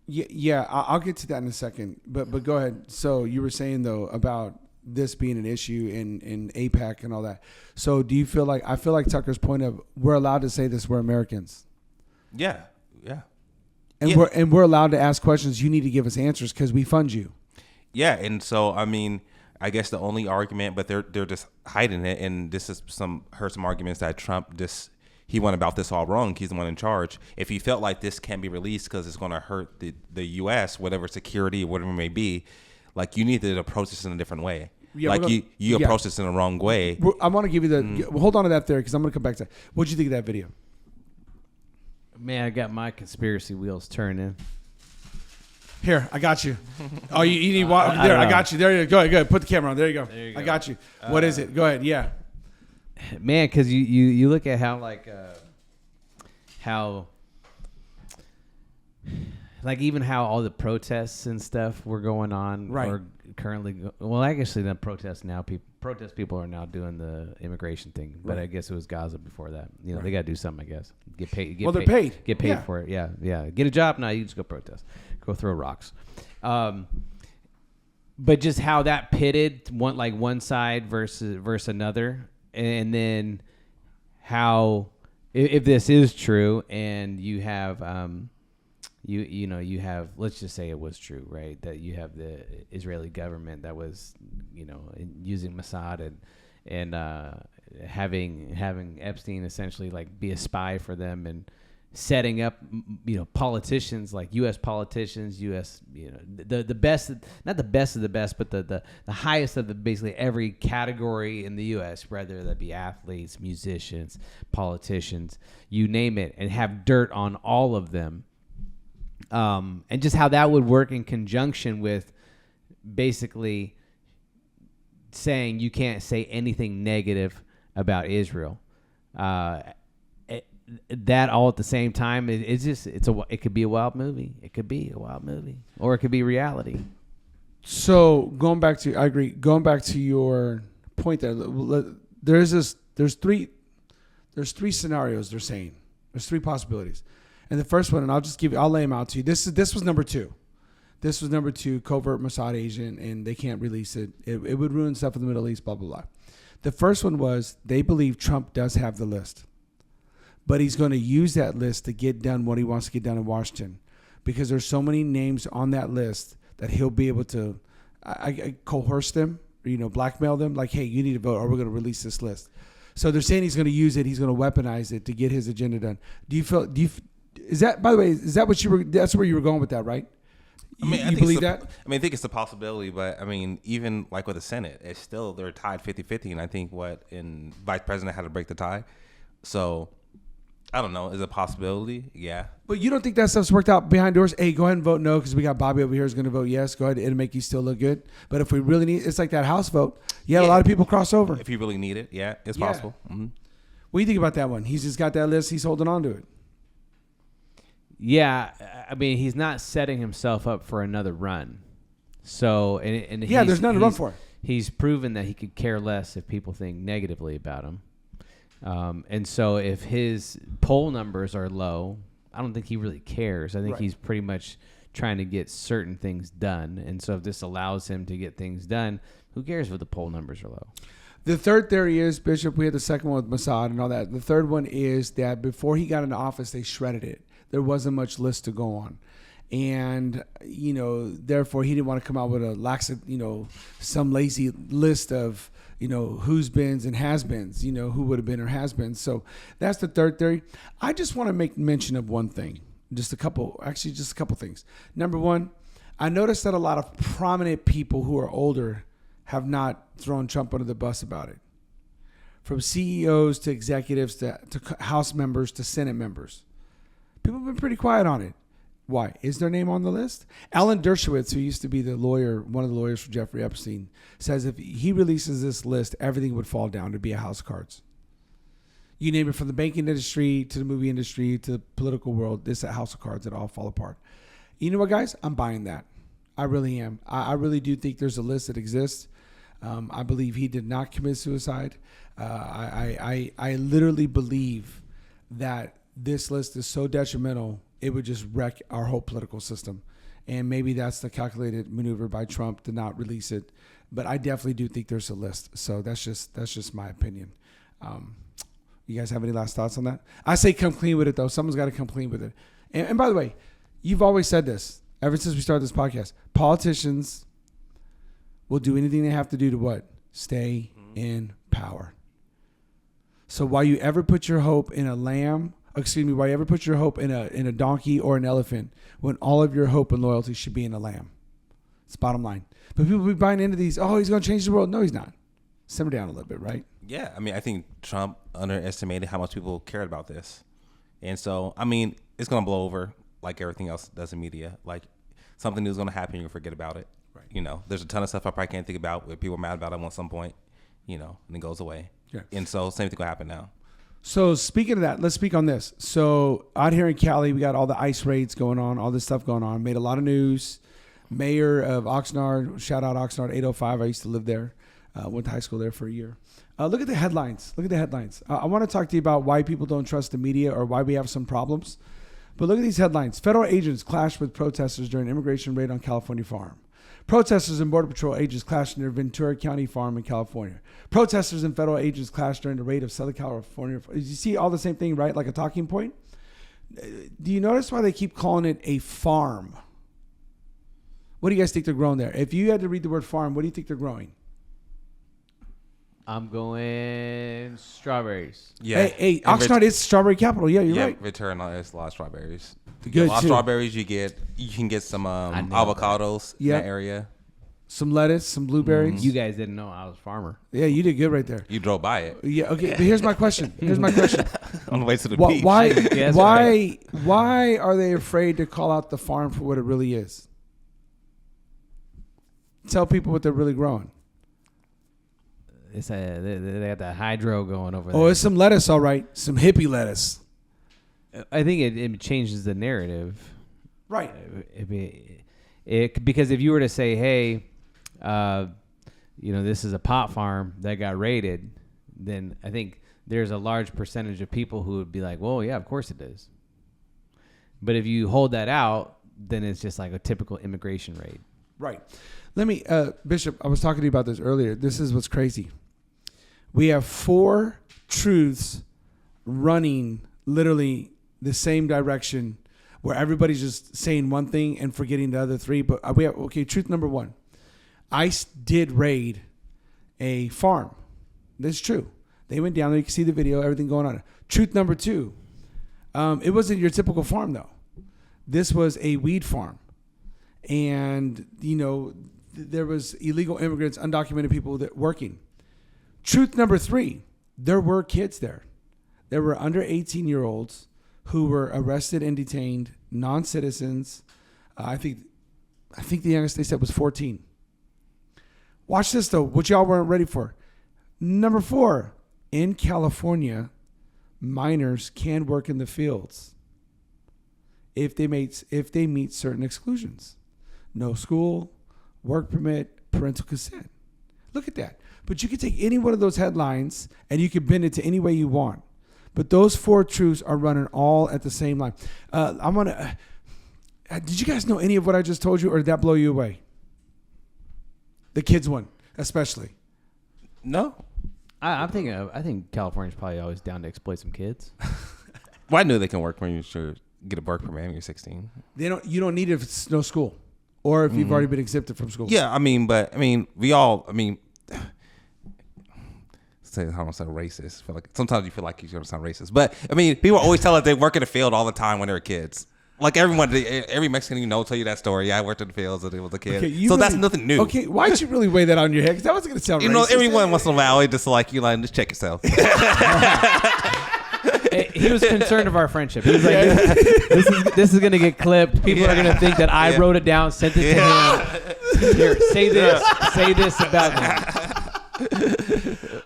Yeah, I'll get to that in a second. But go ahead. So you were saying though about this being an issue in AIPAC and all that. So do you feel like, I feel like Tucker's point of we're allowed to say this, we're Americans. Yeah. And we're allowed to ask questions. You need to give us answers because we fund you. Yeah, and so I mean, I guess the only argument, but they're just hiding it, and this is heard some arguments that Trump he went about this all wrong. He's the one in charge. If he felt like this can't be released because it's going to hurt the U.S., whatever security, whatever it may be, like you need to approach this in a different way. Yeah, you approach this in the wrong way. I want to give you the hold on to that there because I'm going to come back to that. What'd you think of that video? Man, I got my conspiracy wheels turning. Here, I got you. Oh, you need water? There, I got you. There you go. Go ahead. Put the camera on. There you go. There you go. I got you. What is it? Go ahead. Yeah. Man, because you look at how even how all the protests and stuff were going on, right? Or currently, well, actually, the protests now. Protest people are now doing the immigration thing, but I guess it was Gaza before that. They got to do something. I guess get paid. They're paid. Get paid for it. Yeah. Get a job now. You just go protest. Go throw rocks. But just how that pitted one side versus another, and then how if this is true, and you have you have, let's just say it was true, right? That you have the Israeli government that was, using Mossad and having Epstein essentially be a spy for them and setting up, politicians like U.S. politicians, the best, not the best of the best, but the highest of basically every category in the U.S., whether that be athletes, musicians, politicians, you name it, and have dirt on all of them. And just how that would work in conjunction with basically saying you can't say anything negative about Israel. That all at the same time, it could be a wild movie. It could be a wild movie, or it could be reality. So I agree. Going back to your point there, there's three scenarios they're saying. There's three possibilities. And the first one, and I'll lay them out to you. This was number two. This was number two, covert Mossad agent, and they can't release it. It would ruin stuff in the Middle East, blah, blah, blah. The first one was they believe Trump does have the list, but he's going to use that list to get done what he wants to get done in Washington, because there's so many names on that list that he'll be able to I coerce them, blackmail them, like, hey, you need to vote or we're going to release this list. So they're saying he's going to use it. He's going to weaponize it to get his agenda done. Is that, by the way, that's where you were going with that, right? I believe that? I think it's a possibility, but even like with the Senate, it's still, they're tied 50-50. And I think Vice President had to break the tie. So I don't know. Is it a possibility? Yeah. But you don't think that stuff's worked out behind doors? Hey, go ahead and vote no because we got Bobby over here who's going to vote yes. Go ahead. It'll make you still look good. But if we really need, it's like that House vote. Yeah, a lot of people cross over. If you really need it, yeah, it's possible. Mm-hmm. What do you think about that one? He's just got that list. He's holding on to it. Yeah, he's not setting himself up for another run. So, and there's nothing to run for. He's proven that he could care less if people think negatively about him. And so if his poll numbers are low, I don't think he really cares. I think he's pretty much trying to get certain things done. And so if this allows him to get things done, who cares if the poll numbers are low? The third theory is, Bishop, we had the second one with Mossad and all that. The third one is that before he got into office, they shredded it. There wasn't much list to go on. And, therefore he didn't want to come out with some lazy list of, who's beens and has-beens, who would have been or has been. So that's the third theory. I just want to make mention of one thing, just a couple things. Number one, I noticed that a lot of prominent people who are older have not thrown Trump under the bus about it. From CEOs to executives to House members to Senate members. People have been pretty quiet on it. Why? Is their name on the list? Alan Dershowitz, who used to be one of the lawyers for Jeffrey Epstein, says if he releases this list, everything would fall down to be a house of cards. You name it, from the banking industry to the movie industry to the political world, this is a house of cards that all fall apart. You know what, guys? I'm buying that. I really am. I really do think there's a list that exists. I believe he did not commit suicide. I literally believe that this list is so detrimental, it would just wreck our whole political system. And maybe that's the calculated maneuver by Trump to not release it. But I definitely do think there's a list. So that's just my opinion. You guys have any last thoughts on that? I say come clean with it, though. Someone's got to come clean with it. And by the way, you've always said this ever since we started this podcast. Politicians will do anything they have to do to what? Stay in power. So while you ever put your hope in while you ever put your hope in a donkey or an elephant, when all of your hope and loyalty should be in a lamb. It's bottom line. But people be buying into these, he's going to change the world. No, he's not. Simmer down a little bit, right? Yeah, I think Trump underestimated how much people cared about this. And so, it's going to blow over like everything else does in media. Like, something new is going to happen, you're going to forget about it. Right. There's a ton of stuff I probably can't think about where people are mad about it at some point, and it goes away. Yeah. And so, same thing will happen now. So speaking of that, let's speak on this. So out here in Cali, we got all the ICE raids going on, all this stuff going on. Made a lot of news. Mayor of Oxnard, shout out Oxnard 805. I used to live there. Went to high school there for a year. Look at the headlines. I want to talk to you about why people don't trust the media or why we have some problems. But look at these headlines. Federal agents clashed with protesters during immigration raid on California farm. Protesters and Border Patrol agents clashed near Ventura County farm in California. Protesters and federal agents clashed during the raid of Southern California. You see all the same thing, right? Like a talking point. Do you notice why they keep calling it a farm? What do you guys think they're growing there? If you had to read the word farm, what do you think they're growing? I'm going strawberries. Yeah. Hey, Oxnard is strawberry capital. Yeah, you're right. Ventura has a lot of strawberries. Good a lot too. of strawberries. You can get some avocados in that area. Some lettuce, some blueberries. You guys didn't know I was a farmer. Yeah, you did good right there. You drove by it. Yeah, okay. But here's my question. On the way to the beach. Why are they afraid to call out the farm for what it really is? Tell people what they're really growing. They got that hydro going over there. Oh, it's some lettuce, all right. Some hippie lettuce. I think it changes the narrative. Right. Because if you were to say, hey, this is a pot farm that got raided, then I think there's a large percentage of people who would be like, well, yeah, of course it is. But if you hold that out, then it's just like a typical immigration raid. Right. Let me, Bishop, I was talking to you about this earlier. This is what's crazy. We have 4 truths running literally the same direction where everybody's just saying one thing and forgetting the other 3. But we have, truth number 1. ICE did raid a farm. That's true. They went down there. You can see the video, everything going on. Truth number 2. It wasn't your typical farm, though. This was a weed farm. And, there was illegal immigrants, undocumented people that working. Truth number 3, there were kids there. There were under 18-year-olds who were arrested and detained, non-citizens. I think the youngest they said was 14. Watch this, though, what y'all weren't ready for. Number 4, in California, minors can work in the fields if they meet certain exclusions. No school, work permit, parental consent. Look at that. But you can take any one of those headlines and you can bend it to any way you want. But those 4 truths are running all at the same line. Did you guys know any of what I just told you, or did that blow you away? The kids one, especially. No. I think California's probably always down to exploit some kids. Well, I know they can work when you should get a work permit when you're 16. You don't need it if it's no school, or if you've already been exempted from school. Yeah, I don't sound racist. I feel like sometimes you feel like you're gonna sound racist, but I mean, people always tell us they work in the field all the time when they were kids. Like every Mexican you know tell you that story. Yeah, I worked in the fields when I was a kid. Okay, so that's nothing new. Okay, why'd you really weigh that on your head? Because that wasn't gonna sound racist. Every once in a while, just like you like just check yourself. He was concerned of our friendship. He was like, "This is gonna get clipped. People are gonna think that I wrote it down, sent it to him. Here, say this about me."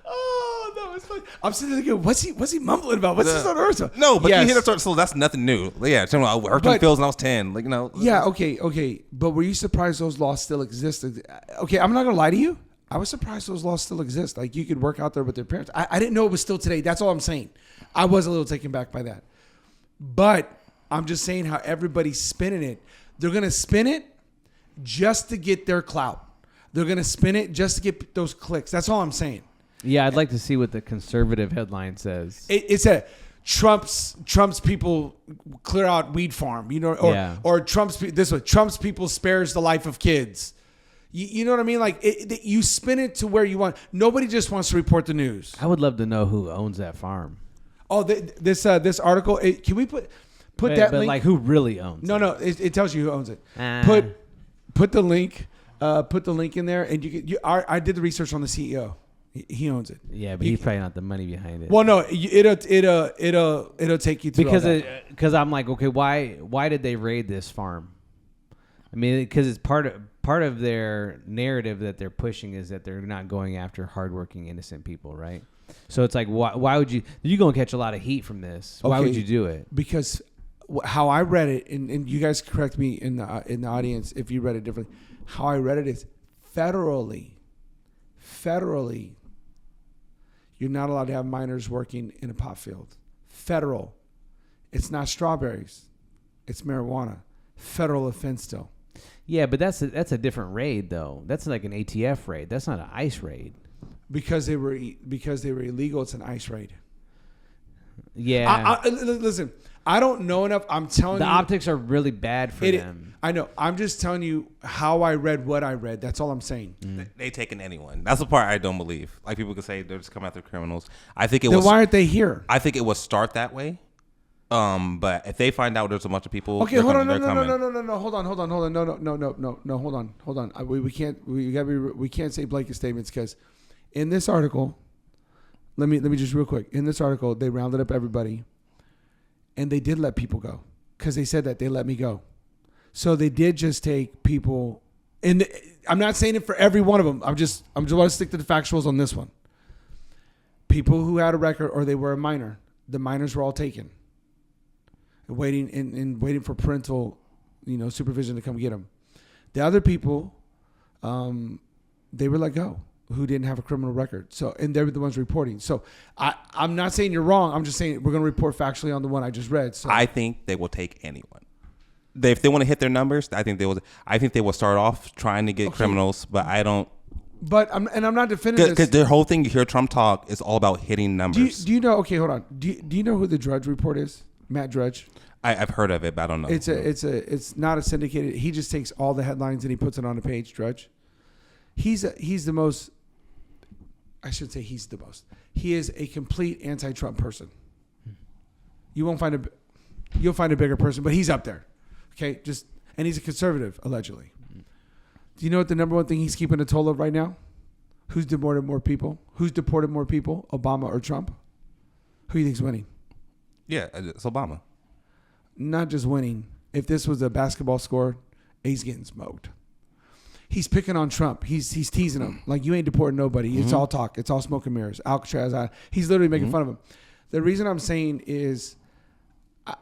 Oh, that was funny. I'm sitting there thinking, what's he mumbling about? What's this on earth? No, but you hear that sort of, so that's nothing new. Yeah, I worked in the fields when I was 10. Like, Yeah, okay. But were you surprised those laws still existed? Okay, I'm not gonna lie to you. I was surprised those laws still exist. Like, you could work out there with their parents. I didn't know it was still today. That's all I'm saying. I was a little taken back by that. But I'm just saying how everybody's spinning it. They're going to spin it just to get their clout. They're going to spin it just to get those clicks. That's all I'm saying. Yeah, I'd like to see what the conservative headline says. It said Trump's people clear out weed farm, or Trump's people spares the life of kids. You know what I mean? Like, you spin it to where you want. Nobody just wants to report the news. I would love to know who owns that farm. Oh, this article. Can we put that link? Like, who really owns it? No. It tells you who owns it. Put the link. Put the link in there, and I did the research on the CEO. He owns it. Yeah, but he's probably not the money behind it. Well, no, it'll take you through because I'm like, okay, why did they raid this farm? I mean, because it's part of their narrative that they're pushing is that they're not going after hardworking, innocent people, right? So it's like, why would you're going to catch a lot of heat from this. Why would you do it? Because how I read it, and you guys correct me in the audience if you read it differently. How I read it is federally, you're not allowed to have minors working in a pot field. Federal. It's not strawberries. It's marijuana. Federal offense still. Yeah, but that's a different raid though. That's like an ATF raid. That's not an ICE raid. Because they were illegal, it's an ICE raid. Yeah. Listen, I don't know enough. I'm telling you. The optics are really bad for them. I know. I'm just telling you how I read what I read. That's all I'm saying. They taking anyone. That's the part I don't believe. Like, people can say they're just coming after criminals. I think then why aren't they here? I think it will start that way. But if they find out there's a bunch of people, okay, hold on, no, hold on. We can't say blanket statements because in this article, let me just real quick. In this article, they rounded up everybody, and they did let people go because they said that they let me go. So they did just take people, and I'm not saying it for every one of them. I'm just want to stick to the factuals on this one. People who had a record or they were a minor, the minors were all taken. Waiting for parental, supervision to come get them. The other people, they were let go who didn't have a criminal record. So, and they were the ones reporting. So, I'm not saying you're wrong. I'm just saying we're going to report factually on the one I just read. So, I think they will take anyone. If they want to hit their numbers, I think they will. I think they will start off trying to get criminals, but I don't. But I'm not defending this because their whole thing. You hear Trump talk is all about hitting numbers. Do you know? Okay, hold on. Do you know who the Drudge Report is? Matt Drudge. I've heard of it, but I don't know. It's not a syndicated. He just takes all the headlines and he puts it on a page. Drudge. He's the most. I should say he's the most. He is a complete anti-Trump person. You'll find a bigger person, but he's up there. Okay, and he's a conservative allegedly. Do you know what the number one thing he's keeping a toll of right now? Who's deported more people? Obama or Trump? Who do you think's winning? Yeah, it's Obama. Not just winning. If this was a basketball score, he's getting smoked. He's picking on Trump. He's teasing him. Like, you ain't deporting nobody. Mm-hmm. It's all talk. It's all smoke and mirrors. Alcatraz. He's literally making fun of him. The reason I'm saying is,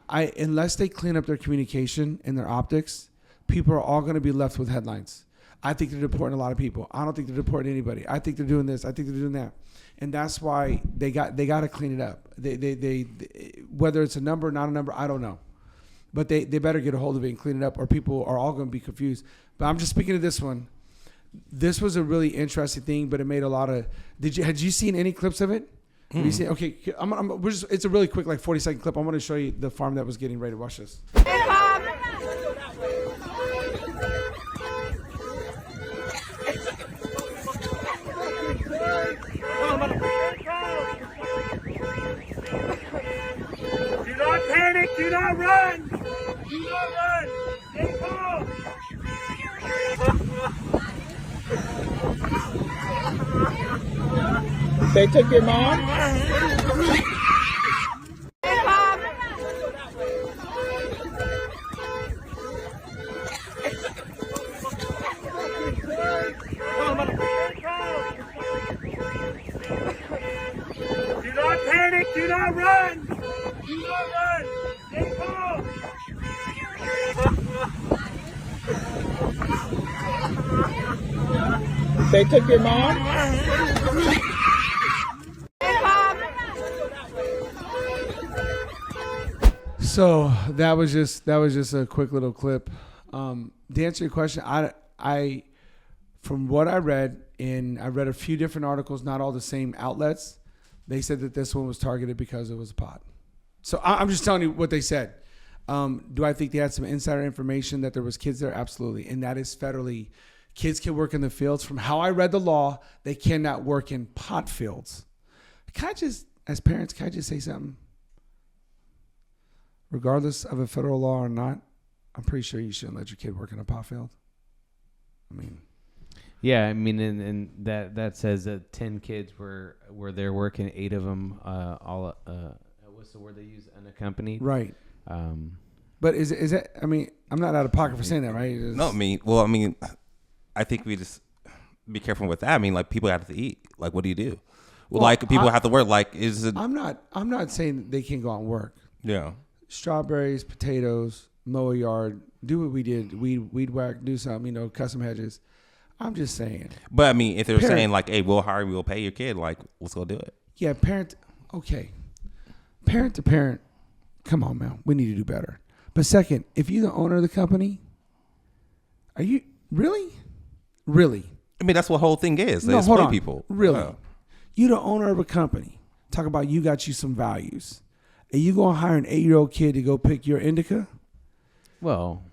unless they clean up their communication and their optics, people are all going to be left with headlines. I think they're deporting a lot of people. I don't think they're deporting anybody. I think they're doing this. I think they're doing that. And that's why they got to clean it up. They whether it's a number or not a number, I don't know. but they better get a hold of it and clean it up, or people are all going to be confused. But I'm just speaking of this one. This was a really interesting thing, but it made a lot of. Had you seen any clips of it? Have you seen? Okay, it's a really quick, like 40-second clip. I'm going to show you the farm that was getting ready. Watch this. Do not panic. Do not run. Do not run. Stay calm. They took your mom? Do not panic. Do not run. Do not run. Stay calm. They took your mom? So that was just a quick little clip. To answer your question, I from what I read, and I read a few different articles, not all the same outlets, they said that this one was targeted because it was a pot. So I'm just telling you what they said. Do I think they had some insider information that there was kids there? Absolutely. And that is federally. Kids can work in the fields. From how I read the law, they cannot work in pot fields. As parents, can I just say something? Regardless of a federal law or not, I'm pretty sure you shouldn't let your kid work in a pot field. I mean, yeah, I mean, and that says that 10 kids were there working, 8 of them all what's the word they use, unaccompanied, right? But is that? I mean, I'm not out of pocket for saying that, right? No, I think we just be careful with that. I mean, like, people have to eat. Like, what do you do? Well, like, people have to work. Like, is it? I'm not saying they can't go out and work. Yeah. Strawberries, potatoes, mow a yard, do what we did, weed whack, do something, custom hedges. I'm just saying. But I mean, if they're saying like, hey, we'll hire you, we'll pay your kid, like, let's go do it. Yeah, parent to parent, come on, man, we need to do better. But second, if you're the owner of the company, are you really? I mean, that's what the whole thing is. They hold on. people. Really? Oh. You the owner of a company. Talk about you got you some values. And you gonna hire an 8-year-old kid to go pick your indica? Well,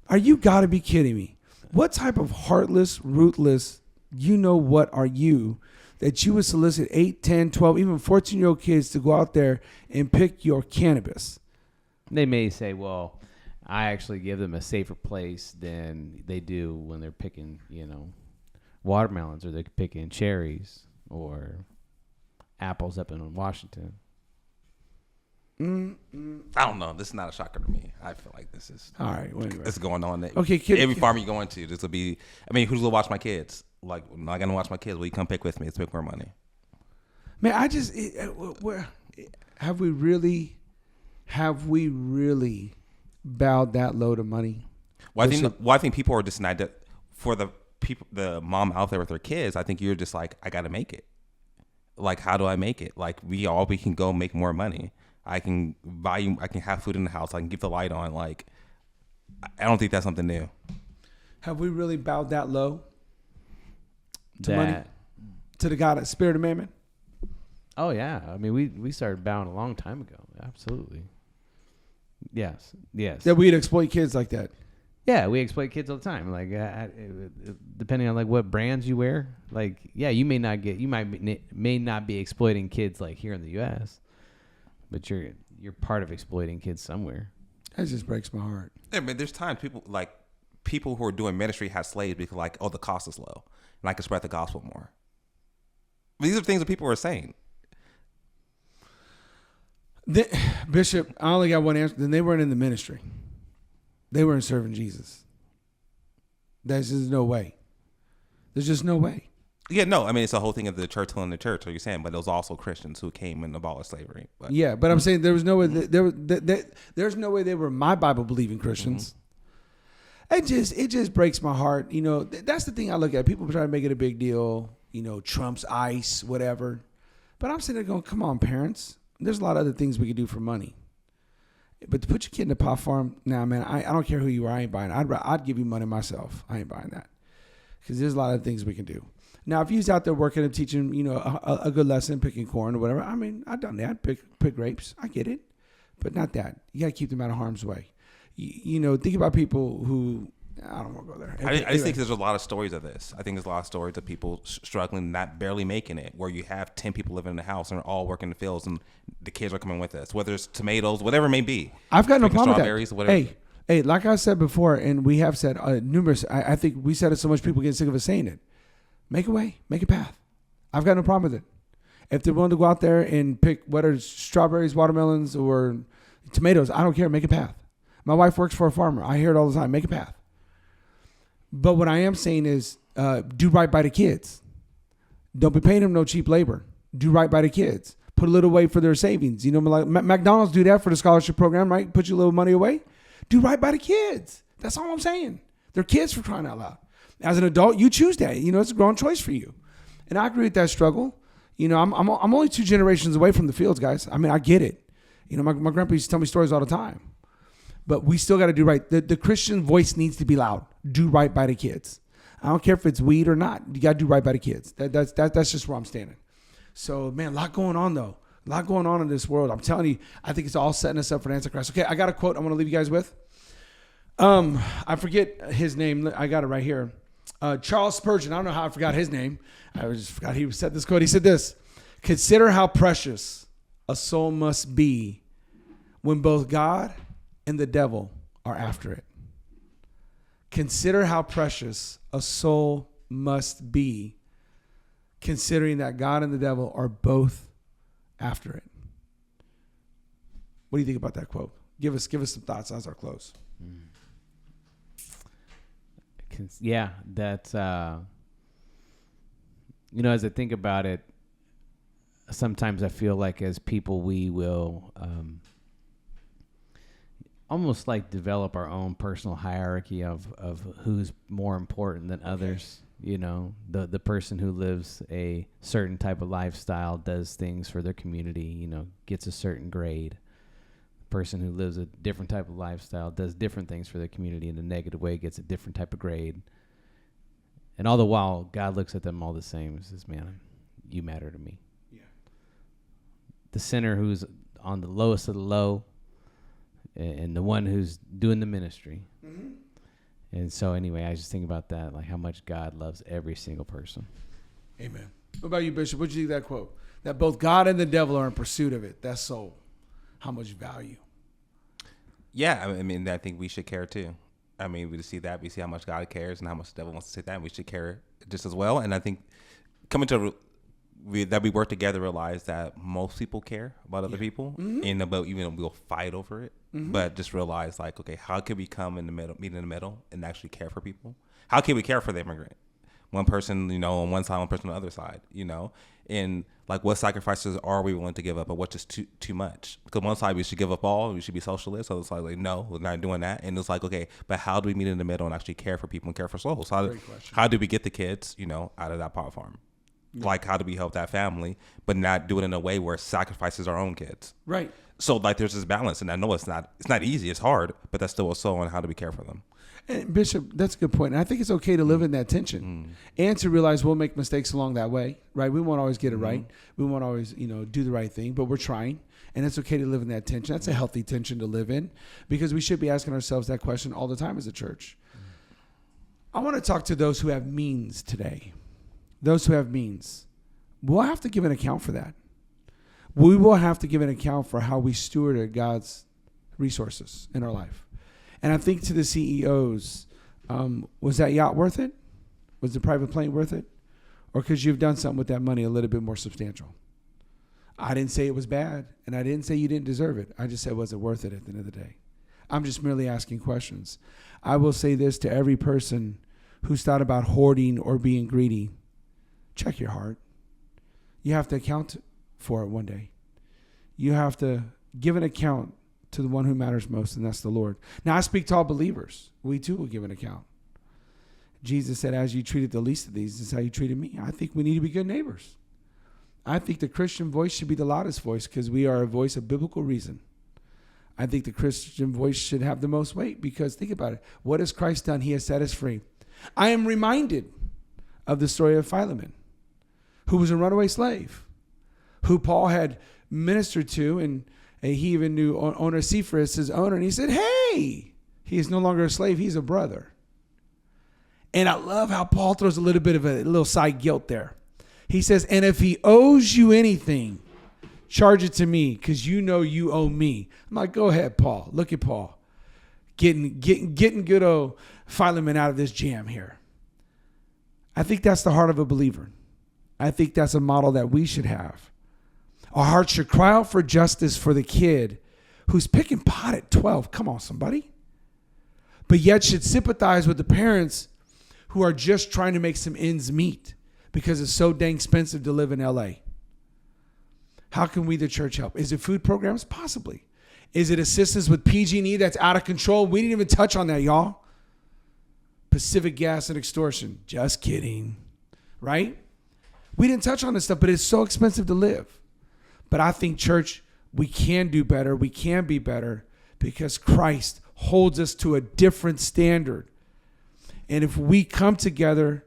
are you gotta be kidding me? What type of heartless, ruthless, what are you that you would solicit 8, 10, 12, even 14-year-old kids to go out there and pick your cannabis? They may say, well, I actually give them a safer place than they do when they're picking, watermelons, or they're picking cherries or apples up in Washington. I don't know. This is not a shocker to me. I feel like this is all right. Well, anyway. It's going on. Okay, every farm you go into, this will be. I mean, who's gonna watch my kids? Like, I'm not gonna watch my kids. Will you come pick with me? Let's make more money. Man, have we really bowed that low to money? Well, I think people are just not for the people, the mom out there with their kids. I think you're just like, I got to make it. Like, how do I make it? Like, we can go make more money. I can have food in the house. I can keep the light on. Like, I don't think that's something new. Have we really bowed that low to money? To the God, Spirit of Mammon? Oh, yeah. I mean, we started bowing a long time ago. Absolutely. Yes. That we'd exploit kids like that. Yeah, we exploit kids all the time. Like, depending on like what brands you wear. Like, yeah, you may not be exploiting kids like here in the U.S., but you're part of exploiting kids somewhere. That just breaks my heart. Yeah, but there's times people who are doing ministry have slaves because like, oh, the cost is low, and I can spread the gospel more. These are things that people are saying. Bishop, I only got one answer. Then they weren't in the ministry. They weren't serving Jesus. There's just no way. There's just no way. Yeah, no. I mean, it's a whole thing of the church telling the church. Are you saying? But there was also Christians who came and abolished slavery. But. Yeah, but I'm saying there was no way. There's no way they were my Bible believing Christians. Mm-hmm. It just breaks my heart. That's the thing I look at. People try to make it a big deal. Trump's ICE, whatever. But I'm sitting there going, come on, parents. There's a lot of other things we could do for money. But to put your kid in a pot farm, nah, man, I don't care who you are. I ain't buying it. I'd give you money myself. I ain't buying that. Because there's a lot of things we can do. Now, if he's out there working and teaching, a good lesson, picking corn or whatever, I mean, I've done that. Pick grapes. I get it. But not that. You got to keep them out of harm's way. Think about people who, I don't want to go there. I just think there's a lot of stories of this. I think there's a lot of stories of people struggling, not barely making it, where you have 10 people living in the house and they're all working in the fields and the kids are coming with us, whether it's tomatoes, whatever it may be. I've got no problem with that. Whatever. Hey, like I said before, and we have said numerous, I think we said it so much people get sick of us saying it. Make a way, make a path. I've got no problem with it. If they're willing to go out there and pick whether it's strawberries, watermelons, or tomatoes, I don't care. Make a path. My wife works for a farmer. I hear it all the time. Make a path. But what I am saying is do right by the kids. Don't be paying them no cheap labor. Do right by the kids. Put a little away for their savings. Like McDonald's do that for the scholarship program, right? Put your little money away. Do right by the kids. That's all I'm saying. They're kids, for crying out loud. As an adult, you choose that. It's a grown choice for you. And I agree with that struggle. I'm only 2 generations away from the fields, guys. I mean, I get it. My grandpa used to tell me stories all the time. But we still got to do right. The Christian voice needs to be loud. Do right by the kids. I don't care if it's weed or not. You got to do right by the kids. That's just where I'm standing. So, man, a lot going on, though. A lot going on in this world. I'm telling you, I think it's all setting us up for the Antichrist. Okay, I got a quote I want to leave you guys with. I forget his name. I got it right here. Charles Spurgeon. I don't know how I forgot his name. I just forgot he said this quote. He said this: "Consider how precious a soul must be when both God and the devil are after it." Consider how precious a soul must be, considering that God and the devil are both after it. What do you think about that quote? Give us some thoughts as our close. Yeah, that's as I think about it, sometimes I feel like as people we will almost like develop our own personal hierarchy of who's more important than others. The person who lives a certain type of lifestyle does things for their community, gets a certain grade. The person who lives a different type of lifestyle does different things for their community in a negative way, gets a different type of grade. And all the while, God looks at them all the same and says, man, you matter to me. Yeah. The sinner who's on the lowest of the low, and the one who's doing the ministry. Mm-hmm. And so anyway, I just think about that, like how much God loves every single person. Amen. What about you, Bishop? What do you think of that quote? That both God and the devil are in pursuit of it. That soul. How much value? Yeah, I mean, I think we should care too. I mean, we see that. We see how much God cares and how much the devil wants to take that, and we should care just as well. And I think coming to that we work together, realize that most people care about other people, mm-hmm. and about we'll fight over it. Mm-hmm. But just realize, like, okay, how can we come in the middle, meet in the middle, and actually care for people? How can we care for the immigrant? One person, on one side, one person on the other side, and like what sacrifices are we willing to give up, or what's just too much? Because one side we should give up all, we should be socialists. So it's like no, we're not doing that. And it's like, okay, but how do we meet in the middle and actually care for people and care for souls? How do we get the kids, out of that pot farm? Yeah. Like, how do we help that family, but not do it in a way where it sacrifices our own kids? Right. So like, there's this balance, and I know it's not easy, it's hard, but that's still a soul, and how do we care for them? And Bishop, that's a good point. And I think it's okay to live in that tension and to realize we'll make mistakes along that way, right? We won't always get it right. We won't always, do the right thing, but we're trying. And it's okay to live in that tension. That's a healthy tension to live in, because we should be asking ourselves that question all the time as a church. I want to talk to those who have means today. Those who have means. We'll have to give an account for that. We will have to give an account for how we stewarded God's resources in our life. And I think to the CEOs, was that yacht worth it? Was the private plane worth it? Or could you have done something with that money a little bit more substantial? I didn't say it was bad, and I didn't say you didn't deserve it. I just said, was it worth it at the end of the day? I'm just merely asking questions. I will say this to every person who's thought about hoarding or being greedy. Check your heart. You have to account for it one day. You have to give an account to the one who matters most, and that's the Lord. Now, I speak to all believers. We too will give an account. Jesus said, as you treated the least of these, this is how you treated me. I think we need to be good neighbors. I think the Christian voice should be the loudest voice, because we are a voice of biblical reason. I think the Christian voice should have the most weight because think about it. What has Christ done? He has set us free. I am reminded of the story of Philemon, who was a runaway slave, who Paul had ministered to, and he even knew Onesiphorus, his owner, and he said, hey, he is no longer a slave, he's a brother. And I love how Paul throws a little bit of a little side guilt there. He says, and if he owes you anything, charge it to me because you know you owe me. I'm like, go ahead, Paul. Look at Paul. Getting good old Philemon out of this jam here. I think that's the heart of a believer. I think that's a model that we should have. Our hearts should cry out for justice for the kid who's picking pot at 12. Come on, somebody. But yet should sympathize with the parents who are just trying to make some ends meet because it's so dang expensive to live in LA. How can we, the church, help? Is it food programs? Possibly. Is it assistance with PG&E that's out of control? We didn't even touch on that, y'all. Pacific Gas and extortion. Just kidding. Right? We didn't touch on this stuff, but it's so expensive to live. But I think, church, we can do better. We can be better because Christ holds us to a different standard. And if we come together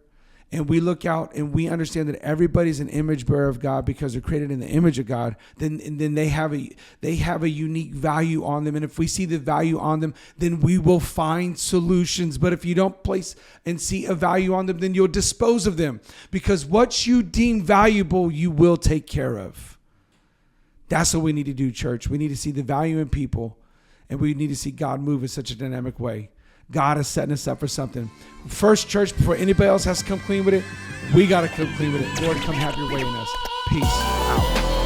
and we look out and we understand that everybody's an image bearer of God because they're created in the image of God, then they have a unique value on them. And if we see the value on them, then we will find solutions. But if you don't place and see a value on them, then you'll dispose of them because what you deem valuable, you will take care of. That's what we need to do, church. We need to see the value in people, and we need to see God move in such a dynamic way. God is setting us up for something. First, church, before anybody else has to come clean with it, we got to come clean with it. Lord, come have your way in us. Peace out.